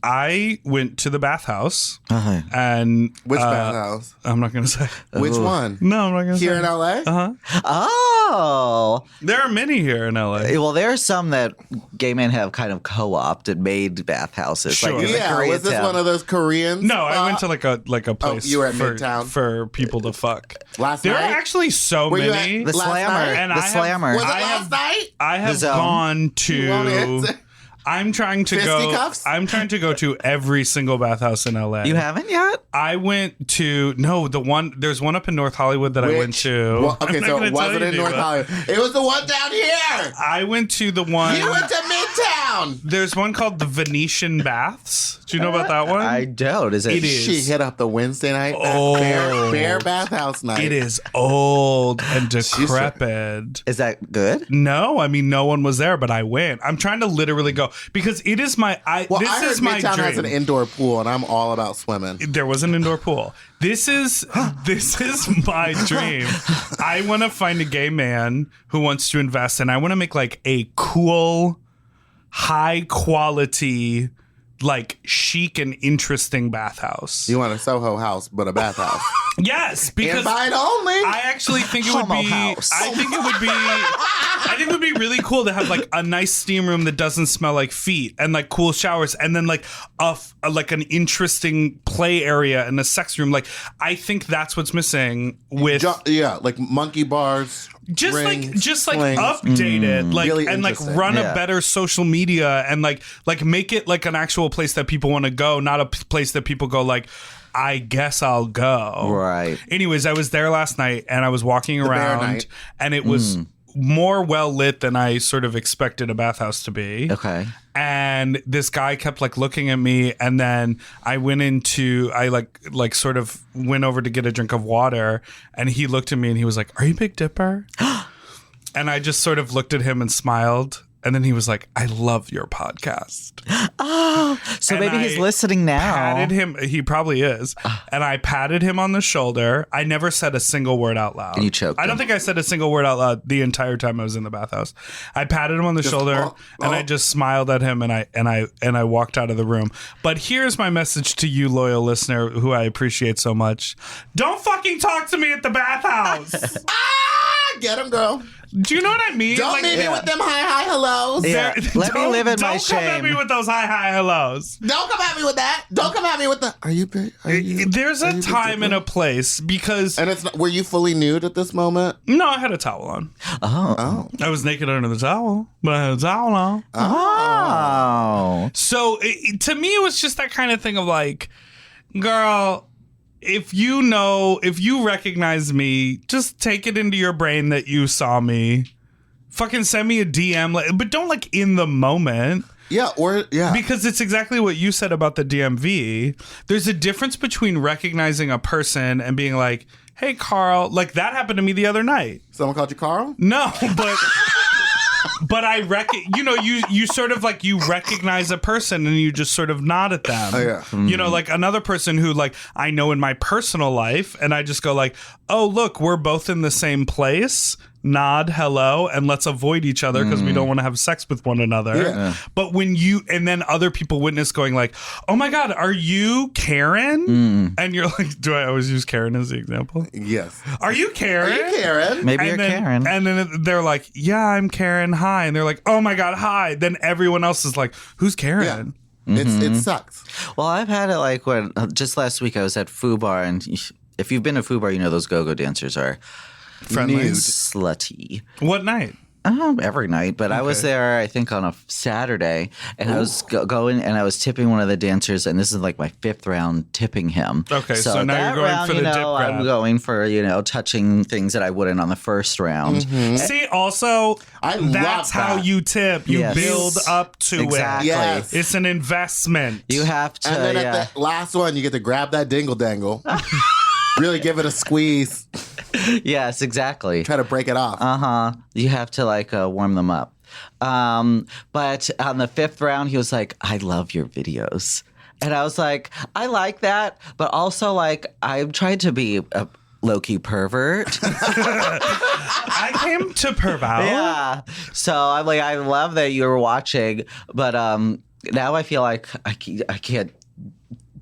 I went to the bathhouse Uh-huh. and Which bathhouse? I'm not going to say. Which one? No, I'm not going to say. Here in LA? Oh. There are many here in LA. Well, there are some that gay men have kind of co-opted, made bathhouses. Sure. Like in the Yeah, was this Koreatown. one of those Koreans? No, I went to like a place you were at for, Midtown? for people to fuck. Last there night? are actually so Were you many. The Last slammer. night? And The I have- slammer. Was it I last night? I have Zone. gone You won't to. answer. I'm trying to Fisticuffs? I'm trying to go to every single bathhouse in LA. You haven't yet? I went to there's one up in North Hollywood that I went Which- to. Well, I'm okay, not so gonna it wasn't tell in you, North Diva. Hollywood. It was the one down here. I went to the one. You went to Midtown. There's one called the Venetian Baths. Do you know about that one? I don't. Is it? It is. She hit up the Wednesday night bare bathhouse night. It is old and decrepit. Is that good? No, I mean no one was there, but I went. I'm trying to literally go because it is my. Well, this I heard is my Midtown dream. has an indoor pool, and I'm all about swimming. There was an indoor pool. This is my dream. I want to find a gay man who wants to invest, and I want to make like a cool, high quality, like chic and interesting bathhouse. You want a Soho house, but a bathhouse. Yes, because Invite only. I actually think it would Homo be. house. I think it would be really cool to have like a nice steam room that doesn't smell like feet and like cool showers, and then like like an interesting play area and a sex room. Like I think that's what's missing with Yeah, like monkey bars. just rings, like flings. update it, like Really and like interesting. run Yeah. a better social media and like make it like an actual place that people want to go, not a place that people go like, I guess I'll go. Right. Anyways, I was there last night and I was walking bear around night. and it was more well lit than I sort of expected a bathhouse to be. Okay. And this guy kept like looking at me, and then I went sort of went over to get a drink of water, and he looked at me and he was like, "Are you Big Dipper?" And I just sort of looked at him and smiled. And then he was like, "I love your podcast." So And maybe I he's listening now. Patted him. He probably is. And I patted him on the shoulder. I never said a single word out loud. And you choked I don't him. think I said a single word out loud the entire time I was in the bathhouse. I patted him on the shoulder and I just smiled at him and I walked out of the room. But here's my message to you, loyal listener, who I appreciate so much: don't fucking talk to me at the bathhouse. Get him, girl. Do you know what I mean? Don't meet me with them hi hellos. Yeah. Let me live in my Don't come at shame. me with those hi hellos. Don't come at me with that. Don't come at me with the. Are you big? There's a time and a place because And it's not, were you fully nude at this moment? no, I had a towel on. Oh. I was naked under the towel, but I had a towel on. Oh. So to me, it was just that kind of thing of like, girl, if you recognize me, just take it into your brain that you saw me. Fucking send me a DM, but don't like in the moment. Yeah, Because it's exactly what you said about the DMV. There's a difference between recognizing a person and being like, hey, Carl. Like, that happened to me the other night. Someone called you Carl? No, but... But you sort of like, you recognize a person and you just sort of nod at them. Oh, yeah. You know, like another person who like I know in my personal life, and I just go like, oh, look, we're both in the same place. Nod, hello, and let's avoid each other because we don't want to have sex with one another. Yeah. But when and then other people witness going like, oh my God, are you Karen? And you're like, do I always use Karen as the example? Yes. Are you Karen? Are you Karen? Maybe you're Karen. And then they're like, yeah, I'm Karen. Hi. And they're like, oh my God, hi. Then everyone else is like, who's Karen? Yeah. It sucks. Well, I've had it like when just last week I was at Foo Bar, and if you've been to Foo Bar, you know those go-go dancers are Friendly. Nude. Mm. Slutty. What night? Every night, but I was there, I think, on a Saturday, and I was going and I was tipping one of the dancers, and this is like my 5th round tipping him. Okay, so now that you're going round, for the dip grab. I'm going for, touching things that I wouldn't on the first round. See, also, that's how that. you tip. You Yes. build up to Exactly. it. Yes. It's an investment. You have to, And then at the last one, you get to grab that dingle dangle. Really give it a squeeze. Yes, exactly. Try to break it off. You have to warm them up. But on the 5th round, he was like, I love your videos. And I was like, I like that. But also, I'm trying to be a low-key pervert. I came to Perverts. Yeah. So I'm like, I love that you were watching. But now I feel like I can't.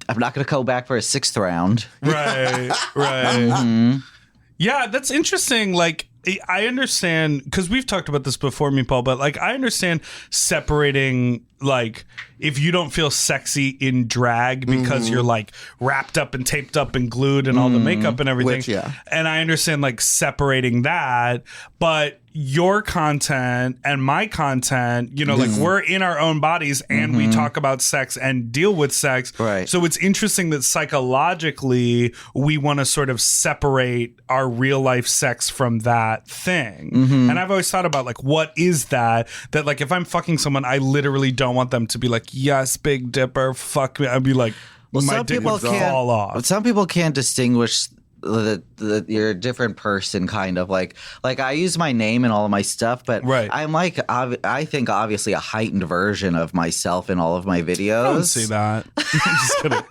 I'm not going to go back for a 6th round. Right. Yeah, that's interesting. Like, I understand, because we've talked about this before, Meatball, but I understand separating, if you don't feel sexy in drag because you're wrapped up and taped up and glued and all the makeup and everything. Which, yeah. And I understand separating that, but your content and my content, we're in our own bodies and we talk about sex and deal with sex. Right. So it's interesting that psychologically we want to sort of separate our real life sex from that thing. And I've always thought about what is that if I'm fucking someone, I literally don't want them to be like, yes, Big Dipper, fuck me. I'd be like, my dick would fall off. Some people can't distinguish you're a different person, kind of like I use my name in all of my stuff, but right. I'm I think obviously a heightened version of myself in all of my videos. I don't see that. I'm just kidding.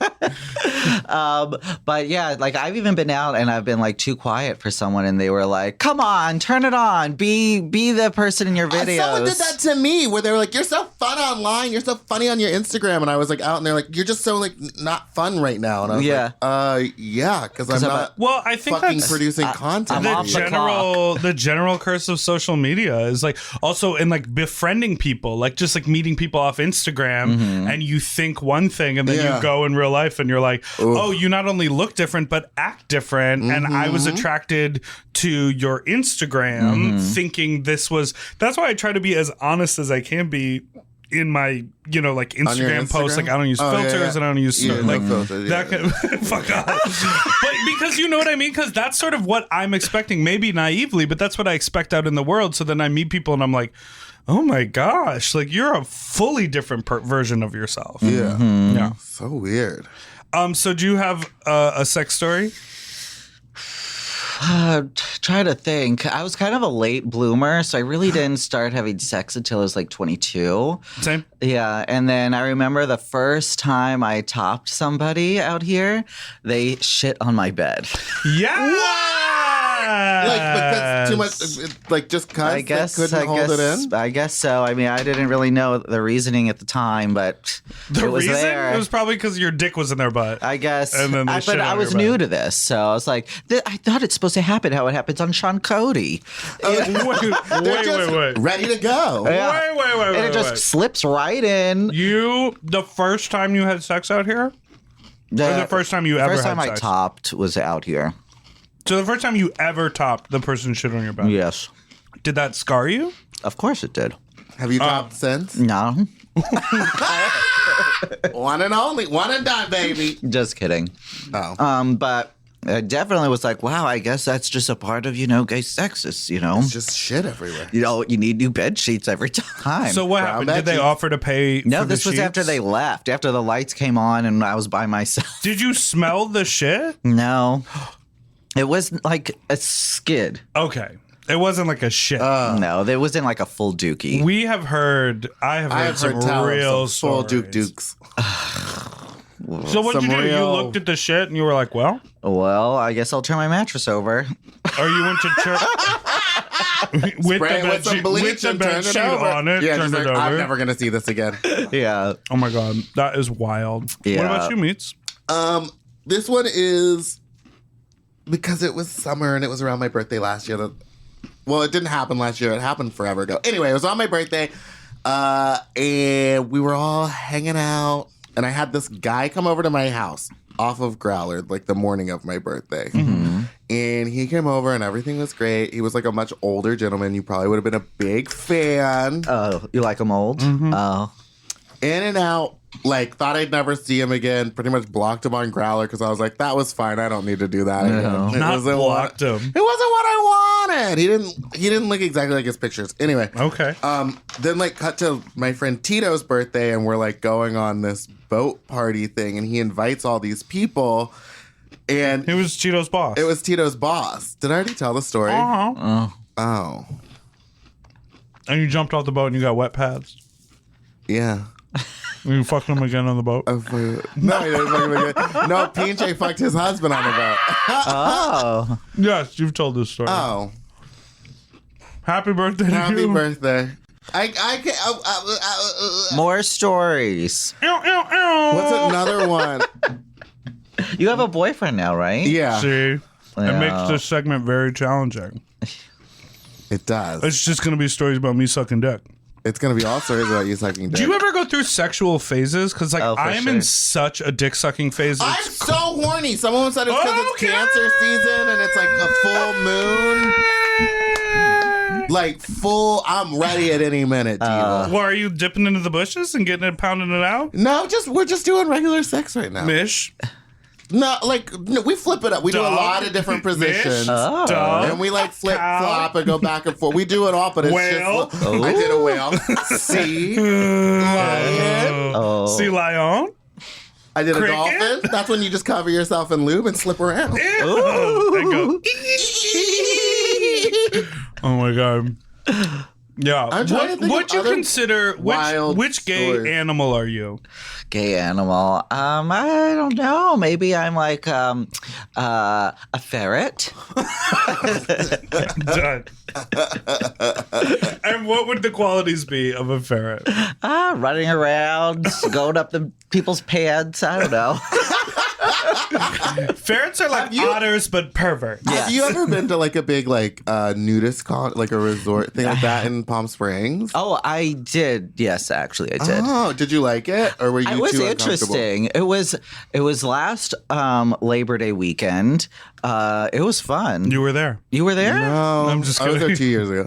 But yeah, I've even been out and I've been too quiet for someone, and they were like, "Come on, turn it on, be the person in your videos." Someone did that to me, where they were like, "You're so fun online, you're so funny on your Instagram," and I was out and they're like, "You're just so not fun right now," and I was yeah, because I'm not. Well, I think fucking that's producing content. the general curse of social media is also in befriending people, just meeting people off Instagram, and you think one thing and then you go in real life and you're like, oh, you not only look different but act different, and I was attracted to your Instagram thinking this was. That's why I try to be as honest as I can be in my Instagram posts. I don't use filters and I don't use filters, that fuck off. But because you know what I mean, because that's sort of what I'm expecting, maybe naively, but that's what I expect out in the world. So then I meet people and I'm like, oh my gosh, you're a fully different version of yourself. Yeah. So weird. So do you have a sex story? Try to think. I was kind of a late bloomer, so I really didn't start having sex until I was 22. Same. Yeah, and then I remember the first time I topped somebody out here, they shit on my bed. Yeah. Because too much, just because they couldn't hold it in? I guess so. I mean, I didn't really know the reasoning at the time, but the it was reason? there. It was probably because your dick was in their butt. I guess. And then but I was new to this, so I was like, I thought it's supposed to happen how it happens on Sean Cody. Wait. Ready to go. Yeah. Wait. And it just slips right in. The first time you had sex out here? Or the first time you ever had sex? The first time I topped was out here. So the first time you ever topped, the person shit on your bed? Yes. Did that scar you? Of course it did. Have you topped since? No. One and only. One and done, baby. Just kidding. Oh. But I definitely was like, wow, I guess that's just a part of, gay sexist, It's just shit everywhere. You need new bed sheets every time. So what Brown happened? bed Did they sheets. offer to pay? no, for the this was after sheets? they left, after the lights came on and I was by myself. Did you smell the shit? No. It was like a skid. Okay, it wasn't like a shit. No, it wasn't like a full dookie. We have heard. I have heard some tell of real some full stories. Dukes. So what did you Some do? You real- looked at the shit and you were like, "Well," Well, I guess I'll turn my mattress over. or you went to church with Spray it with some bleach the and bed turn it sheet over. on it. Yeah, turned just it like, over. I'm never gonna see this again. Yeah. Oh my god, that is wild. Yeah. What about you, Meats? This one is because it was summer and it was around my birthday last year. Well, it didn't happen last year. It happened forever ago. Anyway, it was on my birthday, and we were all hanging out. And I had this guy come over to my house off of Growler, like the morning of my birthday. And he came over and everything was great. He was like a much older gentleman. You probably would have been a big fan. Oh, you like them old? Oh. In and out. Like, thought I'd never see him again. Pretty much blocked him on Growler because I was like, that was fine. I don't need to do that again. It Not wasn't blocked him. It wasn't what I wanted. He didn't look exactly like his pictures. Anyway. Okay. Then like cut to my friend Tito's birthday and we're like going on this boat party thing and he invites all these people and He was Cheeto's boss. it was Tito's boss. Did I already tell the story? Uh-huh. Oh. And you jumped off the boat and you got wet pads. Yeah. And you fucked him again on the boat. No, he didn't fuck him again. No, P&J fucked his husband on the boat. Oh. Yes, you've told this story. Oh. Happy birthday to Happy you. birthday. I can't. More stories. Ew, ew, ew. What's another one? You have a boyfriend now, right? Yeah, See, it Yeah. makes this segment very challenging. it does. It's just going to be stories about me sucking dick. It's gonna be all stories about you sucking dick. Do you ever go through sexual phases? Because like Oh, for I am sure. in such a dick sucking phase. I'm It's so horny. Someone said it's because it's Okay. cancer season and it's like a full moon. Like full, I'm ready at any minute, Diva. Well, are you dipping into the bushes and getting it, pounding it out? No, we're just doing regular sex right now. Mish. No, we flip it up. We do a Dog. lot of different positions. Oh. Dog. And we like flip Cow. flop and go back and forth. We do it all, but it's Whale. just. I did a whale. See, lion. Oh. Sea lion. I did a Cricket. dolphin. That's when you just cover yourself in lube and slip around. And go. Oh my god. Yeah. I'm trying to think What of you other consider wild which gay stories. animal are you? Gay animal. I don't know. Maybe I'm like a ferret. Done. And what would the qualities be of a ferret? Running around, going up the people's pants. I don't know. Ferrets are like otters, but perverts. Have you ever been to like a big like nudist like a resort thing like that in Palm Springs? Oh, I did. Yes, actually, I did. Oh, did you like it, or were you It was too uncomfortable? interesting. It was last Labor Day weekend. It was fun. You were there. You were there? No, I'm just I was there kidding. 2 years ago.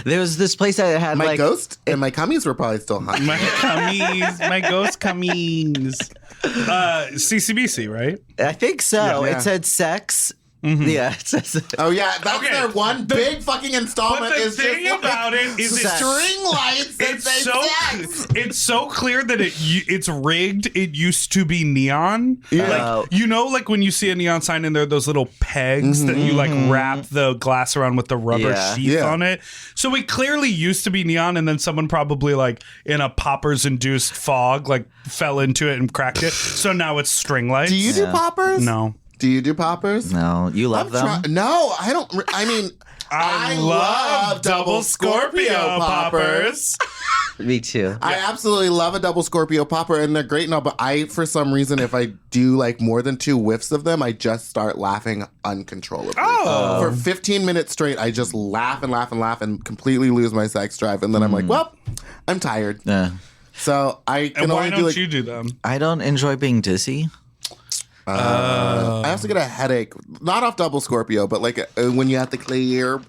There was this place that had My like ghost and my cummies were probably still hot. My cummies, my ghost cummies. CCBC, right? I think so. Yeah. It said sex. Yeah, it says Oh yeah, that's Okay, their one big fucking installment. But the is thing just about it is Sex. string lights that it's say so sex. it's so clear that it's rigged. It used to be neon. Yeah. Like like when you see a neon sign and there are those little pegs that you like wrap the glass around with the rubber Yeah. sheath Yeah. on it. So it clearly used to be neon, and then someone probably like in a poppers induced fog like fell into it and cracked it. So now it's string lights. Do you do poppers? No. Do you do poppers? no. You love them? No, I don't. I mean, I love double Scorpio poppers. Me too. I absolutely love a double Scorpio popper, and they're great and all, but I, for some reason, if I do like more than 2 whiffs of them, I just start laughing uncontrollably. Oh. For 15 minutes straight, I just laugh and laugh and laugh and completely lose my sex drive, and then I'm like, well, I'm tired. Yeah. So I can And why only do don't like. you do them? I don't enjoy being dizzy. I also get a headache, not off double Scorpio, but like when you have to clear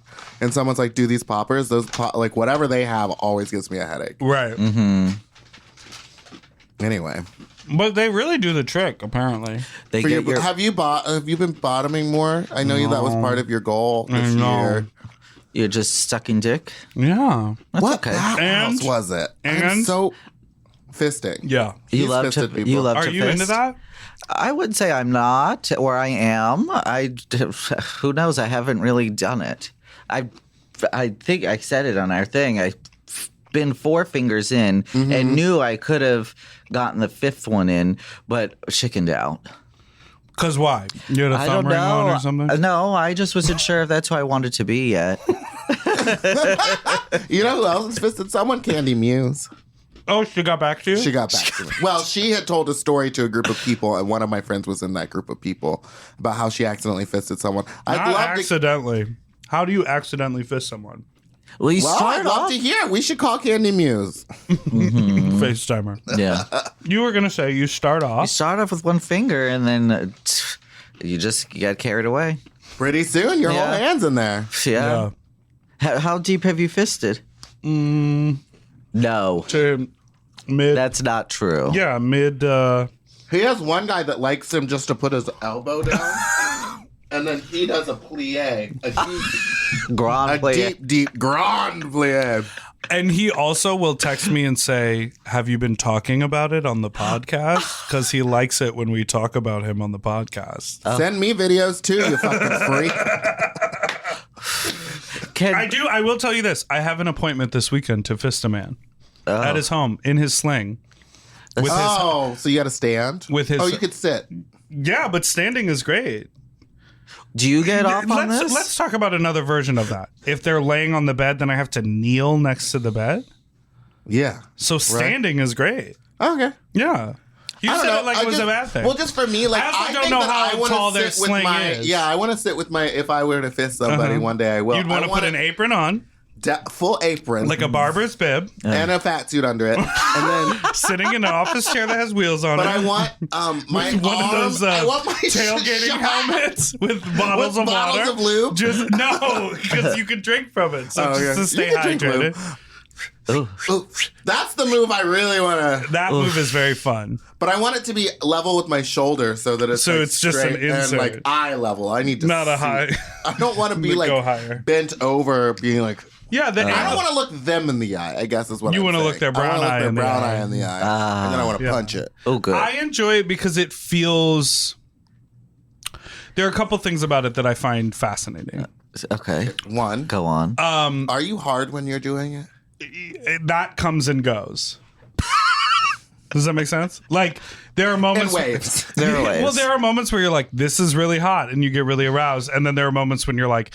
and someone's like, do these poppers, like whatever they have always gives me a headache. Right. Anyway, But they really do the trick, apparently. They for get your, your, have you been bottoming more? I know that was part of your goal this No. year. you're just sucking dick. Yeah. That's What okay. else was it? I'm And? so fisting. Yeah. You He's love fisted to. people. You love Are to you fist? into that? I would say I'm not, or I am. Who knows? I haven't really done it. I think I said it on our thing. I've been 4 fingers in and knew I could have gotten the 5th one in, but chickened out. Because why? You had a I thumb don't ring on know. or something? No, I just wasn't sure if that's who I wanted to be yet. You know who else has fisted someone? Candy Muse. Oh, she got back to you? She got back to me. Well, she had told a story to a group of people, and one of my friends was in that group of people about how she accidentally fisted someone. Not accidentally. How do you accidentally fist someone? Well, you Well, I'd start love off. to hear. We should call Candy Muse. FaceTimer. Yeah. You were going to say you start You off. start off with 1 finger and then you just get carried away. Pretty soon, your whole Yeah. hand's in there. Yeah. How deep have you fisted? No. To mid. That's not true. Yeah, mid. He has one guy that likes him just to put his elbow down, and then he does a plie, deep grand plie. And he also will text me and say, "Have you been talking about it on the podcast?" Because he likes it when we talk about him on the podcast. Send me videos too, you fucking freak. I do. I will tell you this. I have an appointment this weekend to fist a man at his home in his sling. With Oh, so you got to stand? With his- Oh, you could sit. yeah, but standing is great. Do you get off on this? Let's talk about another version of that. If they're laying on the bed, then I have to kneel next to the bed. Yeah. So standing is great. Okay. Yeah. You I don't said know. it like it was a bad thing. Well, just for me, like I also don't think know that how I wanna tall their sit with sling my, is. Yeah, I want to sit with my. If I were to fist somebody one day, I will. You'd want to put an apron on, full apron, like a barber's bib, and a fat suit under it, and then. sitting in an office chair that has wheels on But it. I want my With one arm. of those I want my tailgating shot helmets with bottles with of bottles water. of lube. Just no, because you can drink from it. So just to stay You can drink hydrated. lube. Ooh, that's the move I really want to. That move is very fun. But I want it to be level with my shoulder so that it's So like it's just an straight and insert. like eye level. I need to Not a see. high. I don't want to be Go like higher. bent over, being like. Yeah, the I don't want to look them in the eye. I guess is what You want wanna to look their brown I eye wanna in look the their brown eye. eye in the eye, and then I want to punch it. Oh, good. I enjoy it because it feels. There are a couple things about it that I find fascinating. Okay. One, Go on. are you hard when you're doing it? That comes and goes. Does that make sense? Like there are In moments. waves. There are ways. Well, there are moments where you're like, "This is really hot," and you get really aroused, and then there are moments when you're like,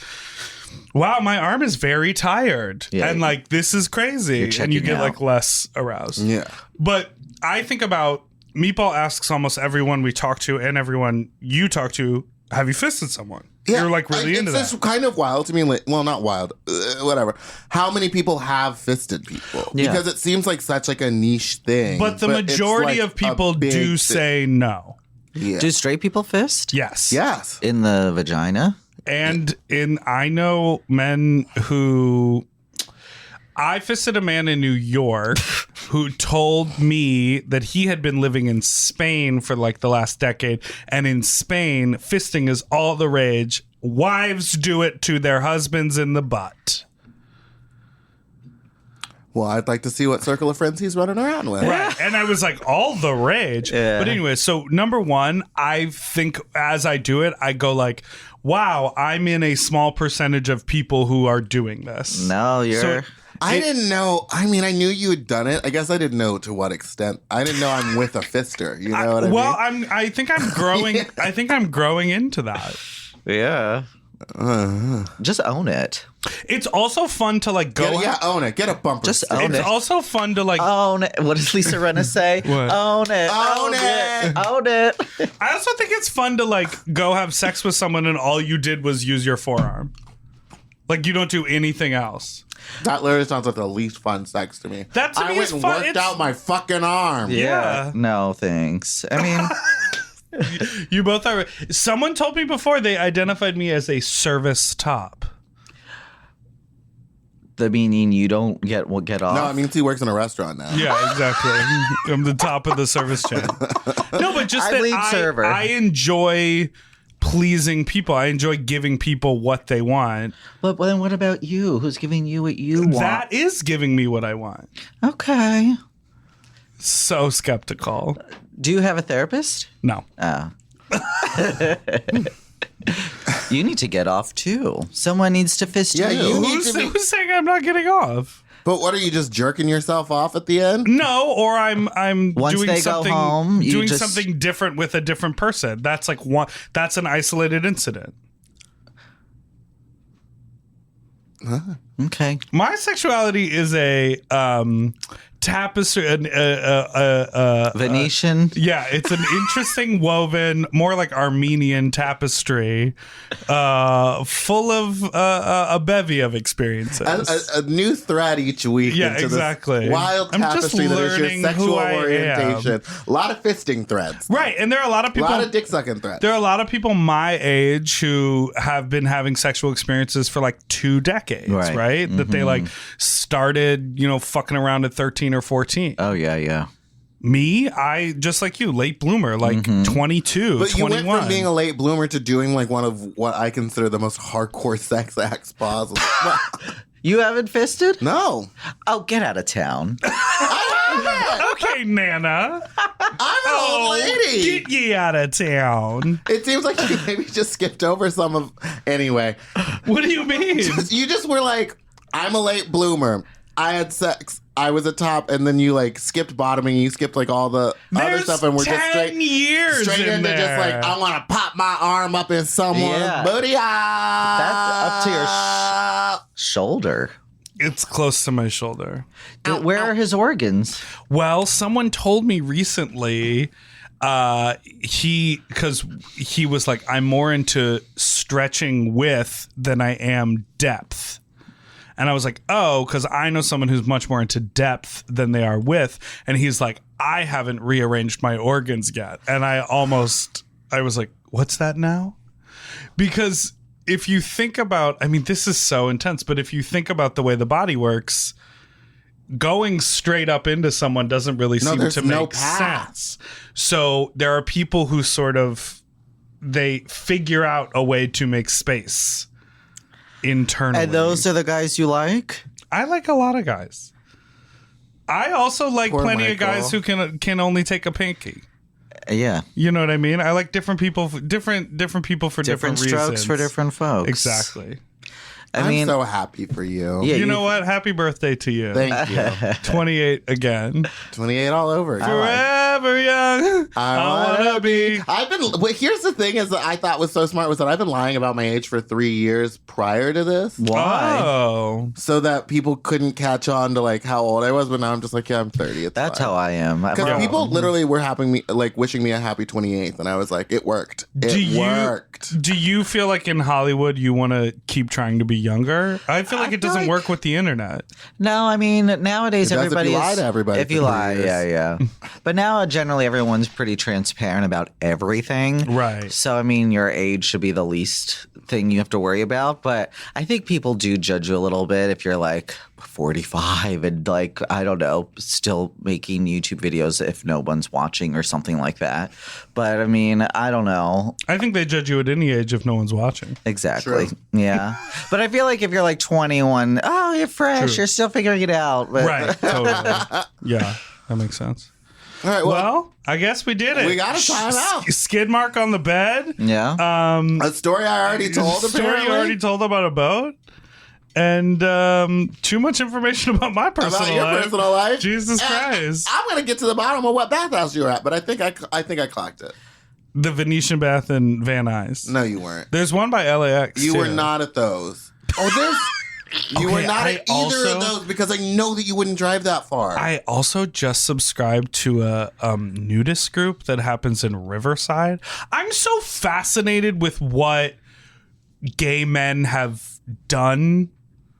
"Wow, my arm is very tired," Yeah. and like this is crazy, and you checking get out. like less aroused. Yeah. But I think about Meatball asks almost everyone we talk to and everyone you talk to, "Have you fisted someone?" You're like really into it's that. just kind of wild to me. Like, well, not wild, whatever. How many people have fisted people? Yeah. Because it seems like such like a niche thing. But the it's majority like of people a big do thing. say no. Yeah. Do straight people fist? Yes. Yes. In the vagina? And I know men who I fisted a man in New York who told me that he had been living in Spain for like the last decade, and in Spain fisting is all the rage. Wives do it to their husbands in the butt. Well, I'd like to see what circle of friends he's running around with. Right. And I was like, all the rage. Yeah. But anyway, so number one, I think as I do it, I go like, wow, I'm in a small percentage of people who are doing this. No, you're. So I didn't know. I mean, I knew you had done it. I guess I didn't know to what extent. I didn't know I'm with a fister. You know what I mean? I think I'm growing. I think I'm growing into that. Yeah. Just own it. It's also fun to like go. Own it. Get a bumper. Just sticker. own It's it. also fun to like. Own it. What does Lisa Rinna say? What? Own it. Own it. Own it. I also think it's fun to like go have sex with someone and all you did was use your forearm. Like you don't do anything else. That literally sounds like the least fun sex to me. That to I me went is and fun. worked It's- out my fucking arm. Yeah. No, thanks. I mean, You both are. Someone told me before they identified me as a service top. The meaning you don't get off? No, I mean he works in a restaurant now. Yeah, exactly. I'm the top of the service chain. No, but just that lead server. I enjoy pleasing people. I enjoy giving people what they want. But then what about you? Who's giving you what you want? That is giving me what I want. Okay. So skeptical. Do you have a therapist? No. Oh. You need to get off too. Someone needs to fist Yeah, you. you need Who's saying I'm not getting off? But what are you just jerking yourself off at the end? No, or I'm Once doing they go something home, you doing just- something different with a different person. That's like one. That's an isolated incident. Okay. My sexuality is a tapestry. Venetian. Yeah, it's an interesting woven, more like Armenian tapestry, full of a bevy of experiences. A new thread each week. Yeah, into exactly. This wild I'm just tapestry that is your learning sexual who I orientation. A lot of fisting threads. Right, and there are a lot of A people. lot of dick sucking threads. There are a lot of people my age who have been having sexual experiences for like 2 decades, right? That they like started, fucking around at 13 or 14. Oh yeah. Me, I just like you, late bloomer, like 22, But you 21. went from being a late bloomer to doing like one of what I consider the most hardcore sex acts possible. You haven't fisted? No. Oh, get out of town. Okay, Nana. I'm an old lady. Get ye out of town. It seems like you maybe just skipped over some of. Anyway, What do you mean? you just were like, I'm a late bloomer. I had sex. I was a top, and then you like skipped bottoming. You skipped like all the other There's stuff, and we're 10 just straight years in into there. just like I want to pop my arm up in someone's Yeah. booty. That's up to your shoulder. It's close to my shoulder. Where are his organs? Well, someone told me recently because he was like, I'm more into stretching width than I am depth. And I was like, oh, because I know someone who's much more into depth than they are width. And he's like, I haven't rearranged my organs yet. And I was like, what's that now? Because if you think about, I mean, this is so intense, but if you think about the way the body works, going straight up into someone doesn't really seem there's to no make path. sense. So there are people who sort of, they figure out a way to make space internally. And those are the guys you like? I like a lot of guys. I also like Poor plenty of guys who Michael. can only take a pinky. Yeah. You know what I mean? I like different people, different people for different strokes reasons. for different folks. Exactly. I mean, I'm so happy for you. Yeah, You know what? Happy birthday to you. Thank you. 28 again. 28 all over again. Forever young. I wanna be. Well, here's the thing is that I thought was so smart was that I've been lying about my age for 3 years prior to this. why? Oh. So that people couldn't catch on to like how old I was, but now I'm just like, yeah, I'm 30. It's That's how I am. Because people literally were wishing me a happy 28th, and I was like, it worked. It worked. Do you feel like in Hollywood you want to keep trying to be younger? I feel like it doesn't like- work with the internet. No, I mean, nowadays It does if everybody you lie is. to everybody If for you 3 lie, years. yeah. But now generally everyone's pretty transparent about everything. Right. So, I mean, your age should be the least thing you have to worry about. But I think people do judge you a little bit if you're like 45 and like, I don't know, still making YouTube videos if no one's watching or something like that. But I mean, I don't know. I think they judge you at any age if no one's watching. Exactly. Yeah. But I feel like if you're like 21, oh, you're fresh. True. You're still figuring it out. But Right. Totally. Yeah. That makes sense. All right, Well, I guess we did it. we got to time out. Skid mark on the bed. Yeah. A story I already told, Story you apparently. already told about a boat. And too much information about my personal About your life. personal life. Jesus And Christ. I'm going to get to the bottom of what bathhouse you were at, but I think I clocked it. The Venetian Bath in Van Nuys. No, you weren't. There's one by LAX. You too. were not at those. Oh, there's. You were Okay, not I at either of also- those because I know that you wouldn't drive that far. I also just subscribed to a nudist group that happens in Riverside. I'm so fascinated with what gay men have done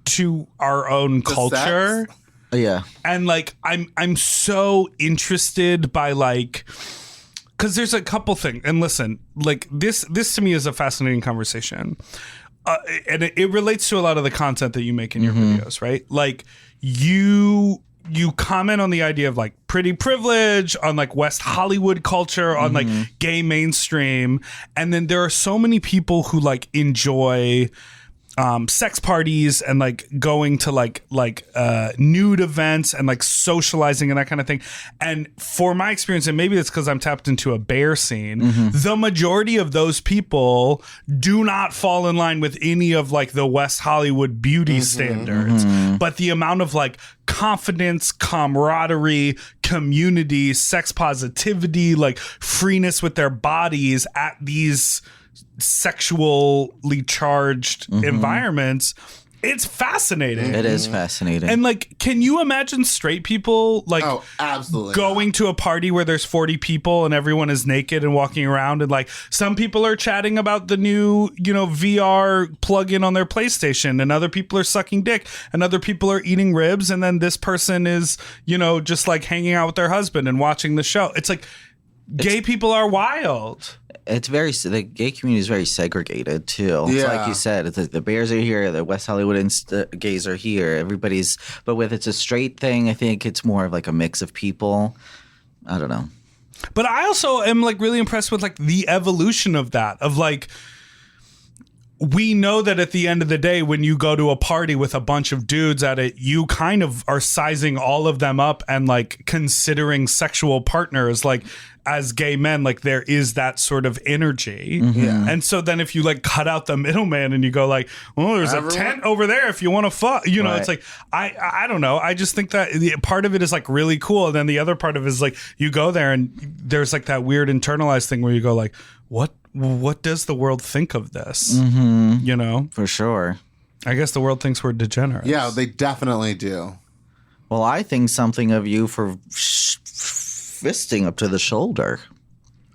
to our own To culture. sex? Yeah. And like I'm so interested by like, because there's a couple things, and listen, like this to me is a fascinating conversation. and it relates to a lot of the content that you make in your videos, right? Like you comment on the idea of like pretty privilege, on like West Hollywood culture, on like gay mainstream. And then there are so many people who like enjoy sex parties and like going to like nude events and like socializing and that kind of thing. And for my experience, and maybe it's because I'm tapped into a bear scene, the majority of those people do not fall in line with any of like the West Hollywood beauty standards. But the amount of like confidence, camaraderie, community, sex positivity, like freeness with their bodies at these sexually charged environments, it's fascinating. It is fascinating. And like, can you imagine straight people like absolutely going to a party where there's 40 people and everyone is naked and walking around, and like some people are chatting about the new, VR plug-in on their PlayStation, and other people are sucking dick, and other people are eating ribs, and then this person is, just like hanging out with their husband and watching the show. It's like gay people are wild. The gay community is very segregated too. It's Yeah. like you said, the Bears are here, the West Hollywood gays are here. But with it's a straight thing, I think it's more of like a mix of people. I don't know. But I also am like really impressed with like the evolution of that, of like, we know that at the end of the day, when you go to a party with a bunch of dudes at it, you kind of are sizing all of them up and like considering sexual partners, like as gay men, like there is that sort of energy. And so then if you like cut out the middleman and you go like, well, there's a tent over there if you want to fuck, Right. It's like, I don't know. I just think that part of it is like really cool. And then the other part of it is like, you go there and there's like that weird internalized thing where you go like, what does the world think of this? For sure. I guess the world thinks we're degenerates. Yeah, they definitely do. Well, I think something of you for fisting up to the shoulder.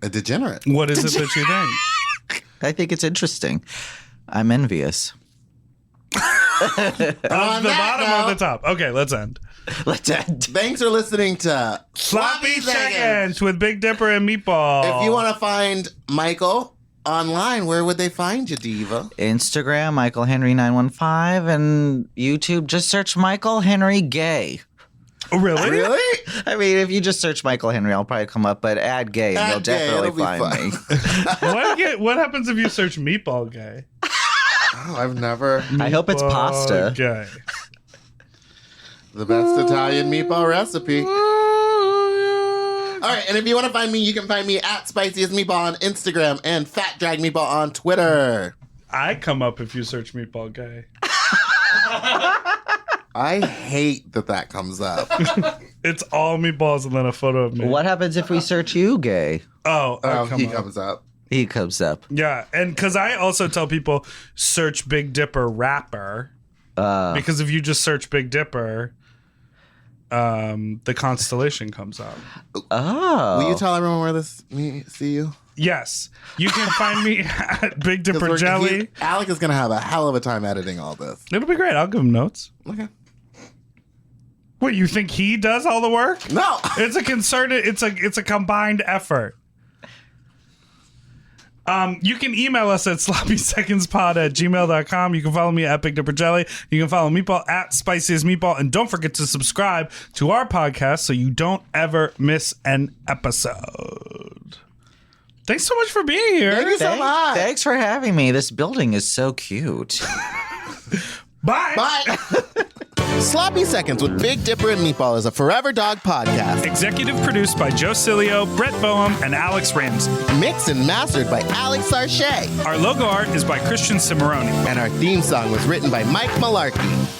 A degenerate. What is it that you think? I think it's interesting. I'm envious. Of the bottom or the top? Okay, let's end. Let's end. Thanks for listening to Sloppy Seconds with Big Dipper and Meatball. If you want to find Michael online, where would they find you, Diva? Instagram, Michael Henry 915, and YouTube, just search Michael Henry Gay. Oh, really? Really? I mean, if you just search Michael Henry, I'll probably come up, but add gay and Add you'll gay, definitely it'll be find fun. me. What happens if you search Meatball Gay? Oh, I've never. I hope it's pasta. Gay. The best Italian meatball recipe. All right, and if you want to find me, you can find me at Spiciest Meatball on Instagram and Fat Drag Meatball on Twitter. I come up if you search Meatball Gay. I hate that comes up. It's all meatballs and then a photo of me. What happens if we search you gay? Oh, He comes up. He comes up. Yeah, and because I also tell people search Big Dipper rapper, because if you just search Big Dipper, the constellation comes up. Oh. Will you tell everyone where see you? Yes, you can find me at Big Dipper Jelly. Alec is going to have a hell of a time editing all this. It'll be great. I'll give him notes. Okay. What, you think he does all the work? No. It's a concerted. It's a combined effort. You can email us at sloppysecondspod@gmail.com. You can follow me at Big Dipper Jelly. You can follow Meatball at Spiciest Meatball. And don't forget to subscribe to our podcast so you don't ever miss an episode. Thanks so much for being here. Thank you so much. Thanks for having me. This building is so cute. Bye. Bye. Sloppy Seconds with Big Dipper and Meatball is a Forever Dog podcast. Executive produced by Joe Cilio, Brett Boehm, and Alex Ramsey. Mixed and mastered by Alex Sarche. Our logo art is by Christian Cimarroni. And our theme song was written by Mike Malarkey.